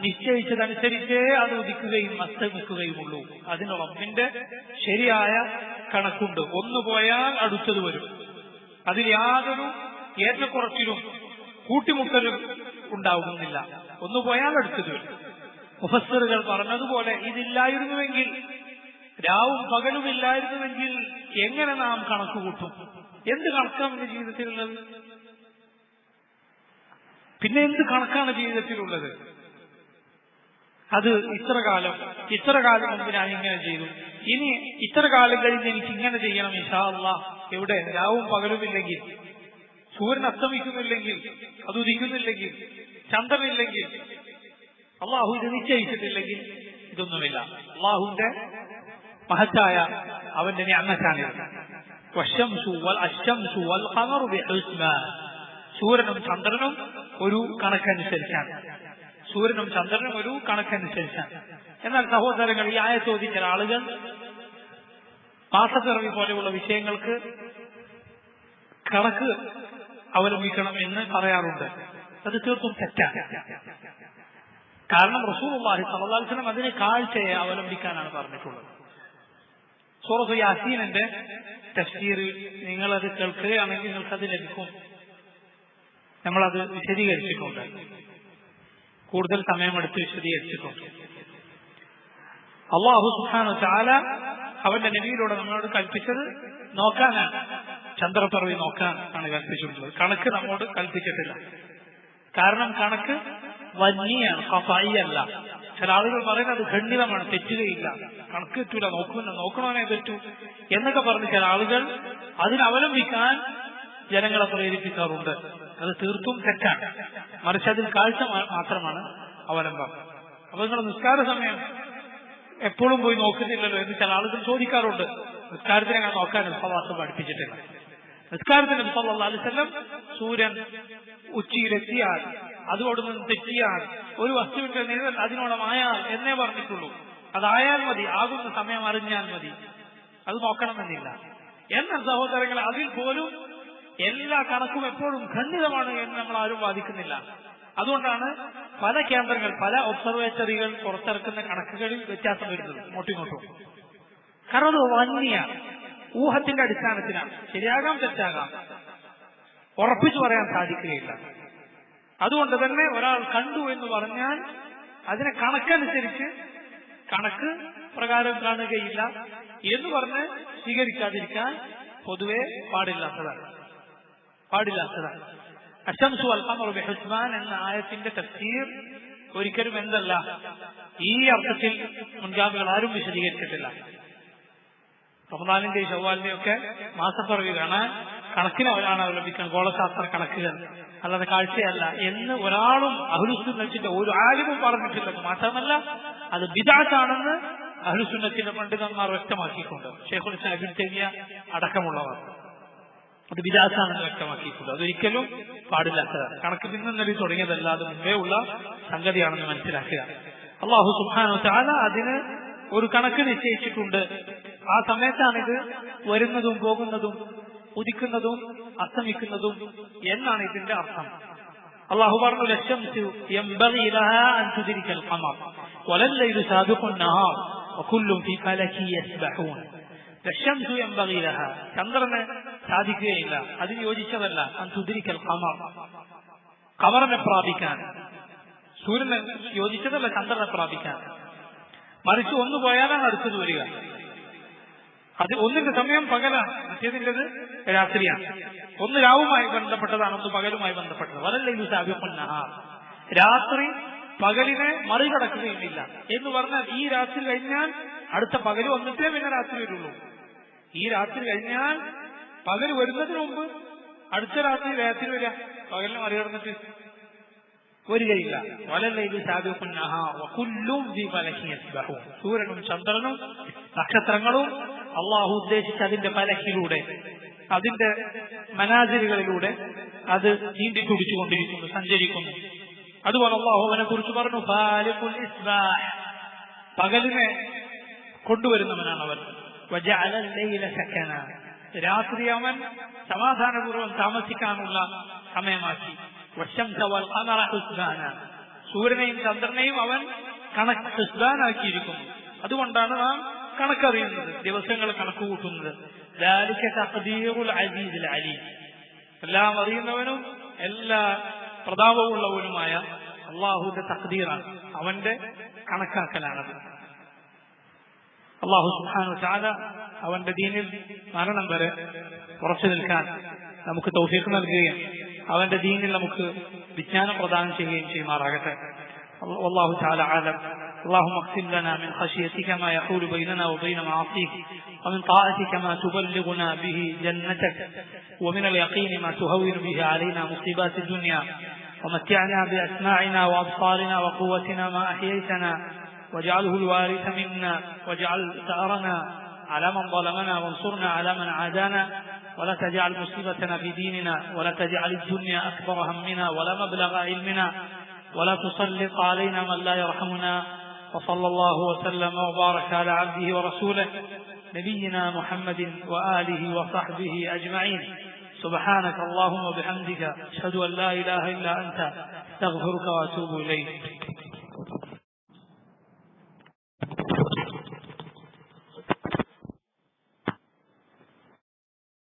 നിശ്ചയിച്ചതനുസരിച്ചേ അത് ഉദിക്കുകയും അസ്തമിക്കുകയുമുള്ളൂ. അതിന് റബ്ബിന്റെ ശരിയായ കണക്കുണ്ട്. ഒന്ന് പോയാൽ അടുത്തത് വരും. അതിൽ യാതൊരു ഏറ്റക്കുറച്ചിലും കൂട്ടിമുട്ടലും ഉണ്ടാകുന്നില്ല. ഒന്ന് പോയാൽ അടുത്തത് വരും. മുഫസ്സിറുകൾ പറഞ്ഞതുപോലെ ഇതില്ലായിരുന്നുവെങ്കിൽ, രാവും പകലും ഇല്ലായിരുന്നുവെങ്കിൽ എങ്ങനെ നാം കണക്ക് കൂട്ടും? എന്ത് കണക്കാണ് എന്റെ ജീവിതത്തിലുള്ളത്? പിന്നെ എന്ത് കണക്കാണ് ജീവിതത്തിലുള്ളത്? അത് ഇത്ര കാലം മുമ്പ് ഞാൻ ഇങ്ങനെ ചെയ്തു, ഇനി ഇത്ര കാലം കഴിഞ്ഞ് എനിക്ക് ഇങ്ങനെ ചെയ്യണം ഇൻഷാ അല്ലാഹ്. എവിടെ? രാവും പകലും ഇല്ലെങ്കിൽ, സൂര്യൻ അസ്തമിക്കുന്നില്ലെങ്കിൽ, അത് ഉദിക്കുന്നില്ലെങ്കിൽ, ചന്ദ്രനില്ലെങ്കിൽ, അള്ളാഹു ഇത് നിശ്ചയിച്ചിട്ടില്ലെങ്കിൽ ഇതൊന്നുമില്ല. അള്ളാഹുവിന്റെ മഹത്തായ അവന്റെ നിഅമത്താണിത്. സൂര്യനും ചന്ദ്രനും ഒരു കണക്കനുസരിച്ചാണ്. സൂര്യനും ചന്ദ്രനും ഒരു കണക്കനുസരിച്ചാണ്. എന്നാൽ സഹോദരങ്ങൾ, ഈ ആയത്ത് ചോദിച്ച ആളുകൾ മാസപ്പിറവി പോലെയുള്ള വിഷയങ്ങൾക്ക് കണക്ക് അവലംബിക്കണം എന്ന് പറയാറുണ്ട്. അത് തീർത്തും തെറ്റാണ്. കാരണം റസൂലുള്ളാഹി സ്വല്ലല്ലാഹു അലൈഹി വസല്ലം അതിനെ കാഴ്ചയെ അവലംബിക്കാനാണ് പറഞ്ഞിട്ടുള്ളത്. സൂറത്ത് യാസീനിന്റെ തഫ്സീറിൽ നിങ്ങളത് കേൾക്കുകയാണെങ്കിൽ നിങ്ങൾക്കത് ലഭിക്കും. നമ്മളത് വിശദീകരിച്ചിട്ടുണ്ട്, കൂടുതൽ സമയമെടുത്ത് വിശദീകരിച്ചിട്ടുണ്ട്. അല്ലാഹു സുബ്ഹാനഹു വ തആല അവന്റെ നബിയിലൂടെ നമ്മളോട് കൽപ്പിച്ചത് നോക്കാനാണ്, ചന്ദ്രപ്പിറവി നോക്കാൻ ആണ് കൽപ്പിച്ചിട്ടുള്ളത്. കണക്ക് നമ്മോട് കൽപ്പിച്ചിട്ടില്ല. കാരണം കണക്ക് വന്യാണ്, ഖഫായിയല്ല. ചില ആളുകൾ പറയുന്നത് ഖണ്ഡിതമാണ്, തെറ്റുകയില്ല, കണക്ക് തെറ്റൂല, നോക്കണോനെ തെറ്റൂ എന്നൊക്കെ പറഞ്ഞ് ചില ആളുകൾ അതിനവലംബിക്കാൻ ജനങ്ങളെ പ്രേരിപ്പിക്കാറുണ്ട്. അത് തീർത്തും തെറ്റാണ്. മറിച്ച് അതിൽ കാഴ്ച മാത്രമാണ് അവലംബം. അപ്പൊ നിങ്ങൾ നിസ്കാര സമയം എപ്പോഴും പോയി നോക്കുന്നില്ലല്ലോ എന്ന് ചില ആളുകൾ ചോദിക്കാറുണ്ട്. നിസ്കാരത്തിന് അങ്ങനെ നോക്കാൻ ഉപവാസം പഠിപ്പിച്ചിട്ടില്ല. നിസ്കാരത്തിന് സല്ലല്ലാഹു അലൈഹി വസല്ലം സൂര്യൻ ഉച്ചയിലെത്തിയാൽ, അതോട് നിന്ന് തെറ്റിയാൽ, ഒരു വസ്തുവിന്റെ നിഴൽ അതിനോടമായാൽ എന്നേ പറഞ്ഞിട്ടുള്ളൂ. അതായാൽ മതി, ആകുന്ന സമയം അറിഞ്ഞാൽ മതി, അത് നോക്കണമെന്നില്ല. എന്നാൽ സഹോദരങ്ങൾ, അതിൽ പോലും എല്ലാ കണക്കും എപ്പോഴും ഖണ്ഡിതമാണ് എന്ന് നമ്മൾ ആരും വാദിക്കുന്നില്ല. അതുകൊണ്ടാണ് പല കേന്ദ്രങ്ങൾ, പല ഒബ്സർവേറ്ററികൾ പുറത്തിറക്കുന്ന കണക്കുകളിൽ വ്യത്യാസം വരുന്നത് ഇങ്ങോട്ടും. കാരണം അത് വന്യ ഊഹത്തിന്റെ അടിസ്ഥാനത്തിലാണ്. ശരിയാകാം, തെറ്റാകാം, ഉറപ്പിച്ചു പറയാൻ സാധിക്കുകയില്ല. അതുകൊണ്ട് തന്നെ ഒരാൾ കണ്ടു എന്ന് പറഞ്ഞാൽ അതിനെ കണക്കനുസരിച്ച് കണക്ക് പ്രകാരം കാണുകയില്ല എന്ന് പറഞ്ഞ് സ്വീകരിക്കാതിരിക്കാൻ പൊതുവെ പാടില്ലാത്തതാണ്. അശംസു വൽ ഖമറു ബിഹുസ്ബാൻ എന്ന ആയത്തിന്റെ തഫ്സീർ ഒരിക്കലും എന്തല്ല, ഈ അർത്ഥത്തിൽ മുൻഗാമികൾ ആരും വിശദീകരിച്ചിട്ടില്ല. റമദാനിന്റെയും ശവ്വാലിന്റെയും ഒക്കെ മാസപ്പിറവി കാണാൻ കണക്കിനെ ഒരാളാണ് അവലംബിക്കുന്നത്, ഗോളശാസ്ത്ര കണക്കുകൾ, അല്ലാതെ കാഴ്ചയല്ല എന്ന് ഒരാളും അഹ്ലുസുന്നത്തിന്റെ ഒരു ആലിമും പറഞ്ഞിട്ടില്ല. മാത്രമല്ല അത് ബിദ്അത്താണെന്ന് അഹ്ലുസുന്നത്തിന്റെ പണ്ഡിതന്മാർ വ്യക്തമാക്കിയിട്ടുണ്ട്. ശൈഖുൽ ഇസ്ലാം ഇബ്നു തൈമിയ്യ അടക്കമുള്ളവർ അത് ബിദ്അത്താണെന്ന് വ്യക്തമാക്കിയിട്ടുണ്ട്. അതൊരിക്കലും പാടില്ലാത്തതാണ്. കണക്ക് പിന്നൊന്നടി തുടങ്ങിയതല്ല, അത് മുമ്പേ ഉള്ള സംഗതിയാണെന്ന് മനസ്സിലാക്കുക. അല്ലാഹു സുബ്ഹാനഹു വ തആല അതിന് ഒരു കണക്ക് നിശ്ചയിച്ചിട്ടുണ്ട്. ആ സമയത്താണിത് വരുന്നതും പോകുന്നതും ഉദിക്കുന്നതും അസ്തമിക്കുന്നതും എന്നാണ് ഇതിന്റെ അർത്ഥം. അല്ലാഹു പറഞ്ഞു, ലശംസു യംബഗി ലഹാ അൻ തുദ്രികൽ ഖമർ വലല്ലൈലു സാബിഖുൻ നഹാർ വകുല്ലും ഫീ ഫലകി യസ്ബഹൂൻ. ലശംസു യംബഗി ലഹാ, ചന്ദ്രന് സാധിക്കുകയില്ല, അതിന് യോജിച്ചതല്ല, അൻ തുദ്രികൽ ഖമർ, ഖമറിനെ പ്രാപിക്കാൻ. സൂര്യനെ യോജിച്ചതല്ല ചന്ദ്രനെ പ്രാപിക്കാൻ. മറിച്ച് ഒന്ന് പോയാലാണ് അടുത്തത് വരിക. അത് ഒന്നിന്റെ സമയം പകലാണ്, മറ്റേതിൻ്റെത് രാത്രിയാണ്. ഒന്ന് രാവുമായി ബന്ധപ്പെട്ടതാണ്, ഒന്ന് പകലുമായി ബന്ധപ്പെട്ടത്. വലല്ലൈലു സാബിഖുൻ നഹാർ, രാത്രി പകലിനെ മറികടക്കുകയുമില്ല എന്ന് പറഞ്ഞാൽ ഈ രാത്രി കഴിഞ്ഞാൽ അടുത്ത പകൽ വന്നിട്ടേ പിന്നെ രാത്രി വരുള്ളൂ. ഈ രാത്രി കഴിഞ്ഞാൽ പകൽ വരുന്നതിന് മുമ്പ് അടുത്ത രാത്രി വരിക, പകലിനെ മറികടന്നിട്ട് വരികയില്ല. വലല്ലൈലു സാബിഖുൻ നഹാർ വകുല്ലും ഫീ ഫലകി യസ്ബഹൂൻ. സൂര്യനും ചന്ദ്രനും നക്ഷത്രങ്ങളും അള്ളാഹു ഉദ്ദേശിച്ച അതിന്റെ ഫലക്കിലൂടെ, അതിന്റെ മനാസിലുകളിലൂടെ അത് നീന്തി തുടിച്ചുകൊണ്ടിരിക്കുന്നു, സഞ്ചരിക്കുന്നു. അതുപോലെ അള്ളാഹു അവനെ കുറിച്ച് പറഞ്ഞു, ഫാലിഖുൽ ഇസ്ബാഹ്, പകലിനെ കൊണ്ടുവരുന്നവനാണ് അവൻ. വജഅലൽ ലൈല സകന, രാത്രി അവൻ സമാധാനപൂർവ്വം താമസിക്കാനുള്ള സമയമാക്കി. വശംസ വൽ ഖമറ ഹുസ്ബാന, സൂര്യനെയും ചന്ദ്രനെയും അവൻ ഹുസ്ബാനാക്കിയിരിക്കുന്നു. അതുകൊണ്ടാണ് നാം കണക്കറിയുന്നത്, ദിവസങ്ങൾ കണക്ക് കൂട്ടുന്നത്. ദാലിക തഖ്ദീറുൽ അസീസിൽ അലീം, എല്ലാം അറിയുന്നവനും എല്ലാ പ്രതാപമുള്ളവനുമായ അള്ളാഹുവിന്റെ തഖ്ദീറാണ്, അവന്റെ കണക്കാക്കലാണത്. അള്ളാഹു സുബ്ഹാനഹു വ തആല അവന്റെ ദീനിൽ മരണം വരെ ഉറച്ചു നിൽക്കാൻ നമുക്ക് തൗഫീഖ് നൽകുകയും അവന്റെ ദീനിൽ നമുക്ക് വിജ്ഞാനം പ്രദാനം ചെയ്യുകയും ചെയ്യുമാറാകട്ടെ. والله تعالى أعلم. اللهم اقسم لنا من خشيتك ما يحول بيننا وبين معاصيك، ومن طاعتك ما تبلغنا به جنتك، ومن اليقين ما تهون به علينا مصيبات الدنيا، ومتعنا بأسماعنا وأبصارنا وقوتنا ما أحييتنا، واجعله الوارث منا، واجعل ثأرنا على من ظلمنا، وانصرنا على من عادانا، ولا تجعل مصيبتنا في ديننا، ولا تجعل الدنيا أكبر همنا ولا مبلغ علمنا، ولا تسلط علينا من لا يرحمنا. وصلى الله وسلم وبارك على عبده ورسوله نبينا محمد وآله وصحبه أجمعين. سبحانك اللهم وبحمدك أشهد أن لا إله إلا أنت أستغفرك وأتوب إليك.